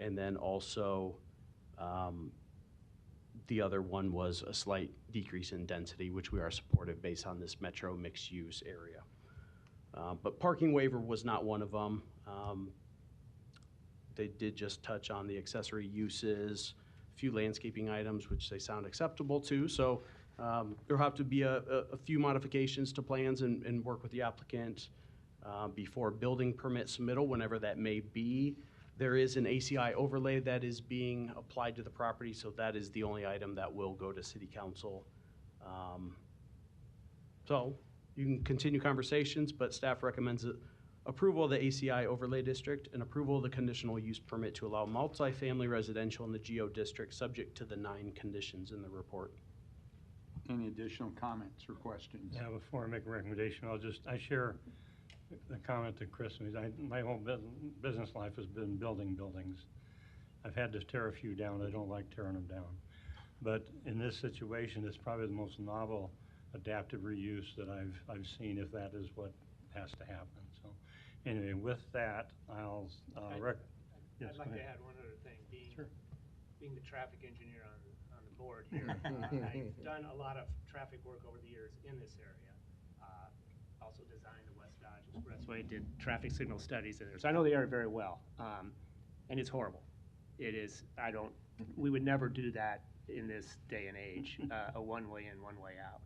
And then also the other one was a slight decrease in density, which we are supportive based on this metro mixed use area. But parking waiver was not one of them. They did just touch on the accessory uses, a few landscaping items, which they sound acceptable to. So there'll have to be a few modifications to plans and work with the applicant before building permit submittal, whenever that may be. There is an ACI overlay that is being applied to the property, so that is the only item that will go to City Council. So you can continue conversations, but staff recommends approval of the ACI overlay district and approval of the conditional use permit to allow multifamily residential in the GO district, subject to the 9 conditions in the report. Any additional comments or questions? Yeah, before I make a recommendation, I share the comment that Chris made. My whole business life has been building buildings. I've had to tear a few down. I don't like tearing them down. But in this situation, it's probably the most novel adaptive reuse that I've seen, if that is what has to happen. So anyway, with that, I'll, I'd yes, like go to ahead. add one other thing. Sure. Being the traffic engineer on the board here, I've done a lot of traffic work over the years in this area. Also designed the West Dodge Expressway, did traffic signal studies in there. So I know the area very well, and it's horrible. It is, we would never do that in this day and age, a one-way in, one-way out.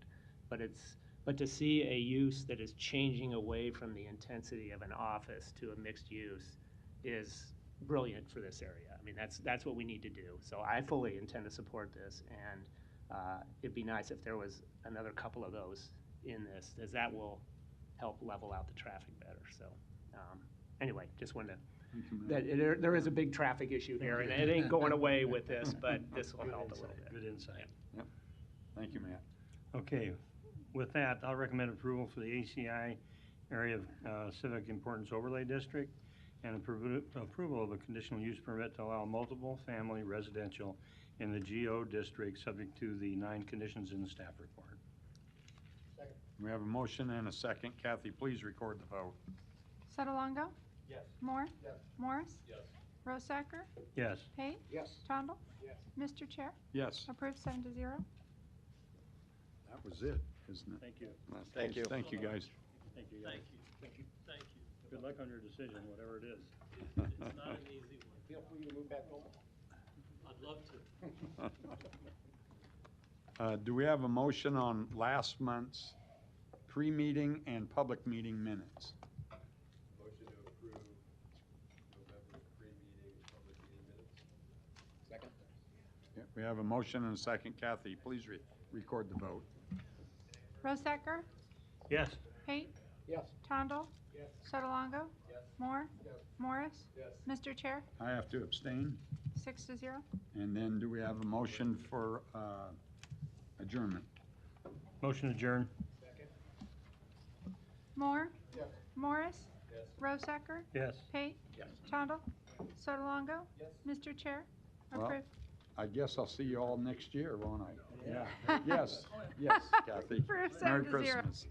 But to see a use that is changing away from the intensity of an office to a mixed use is brilliant for this area. I mean, that's what we need to do. So I fully intend to support this, and it'd be nice if there was another couple of those in this, as that will help level out the traffic better. So anyway, just wanted to, there is a big traffic issue here, and it ain't going away with this, but this will help a little bit. Good insight. Yep. Thank you, Matt. Okay, with that, I'll recommend approval for the ACI Area of Civic Importance Overlay District and approval of a conditional use permit to allow multiple family residential in the GO district, subject to the 9 conditions in the staff report. Second. We have a motion and a second. Kathy, please record the vote. Sotolongo? Yes. Moore? Yes. Morris? Yes. Rosacker? Yes. Pate? Yes. Tondel? Yes. Mr. Chair? Yes, Approved 7-0. that was it, isn't it? Thank you. Thank you. Thank you, guys. Thank you, guys. Thank you. Thank you. Good luck on your decision, whatever it is. It's not an easy one. Feel free to move back home. I'd love to. Do we have a motion on last month's pre-meeting and public meeting minutes? Motion to approve November pre-meeting public meeting minutes. Second. Yeah, we have a motion and a second. Kathy, please record the vote. Rosacker? Yes. Pate? Yes. Tondel? Yes. Sotolongo? Yes. Moore? Yes. Morris? Yes. Mr. Chair? I have to abstain. 6-0. And then do we have a motion for adjournment? Motion adjourned. Second. Moore? Yes. Morris? Yes. Rosacker? Yes. Pate? Yes. Tondel? Sotolongo? Yes. Mr. Chair? Well, Approved. I guess I'll see you all next year, won't I? Yeah. Yes, yes, Kathy. Approved Merry 7-0. Christmas.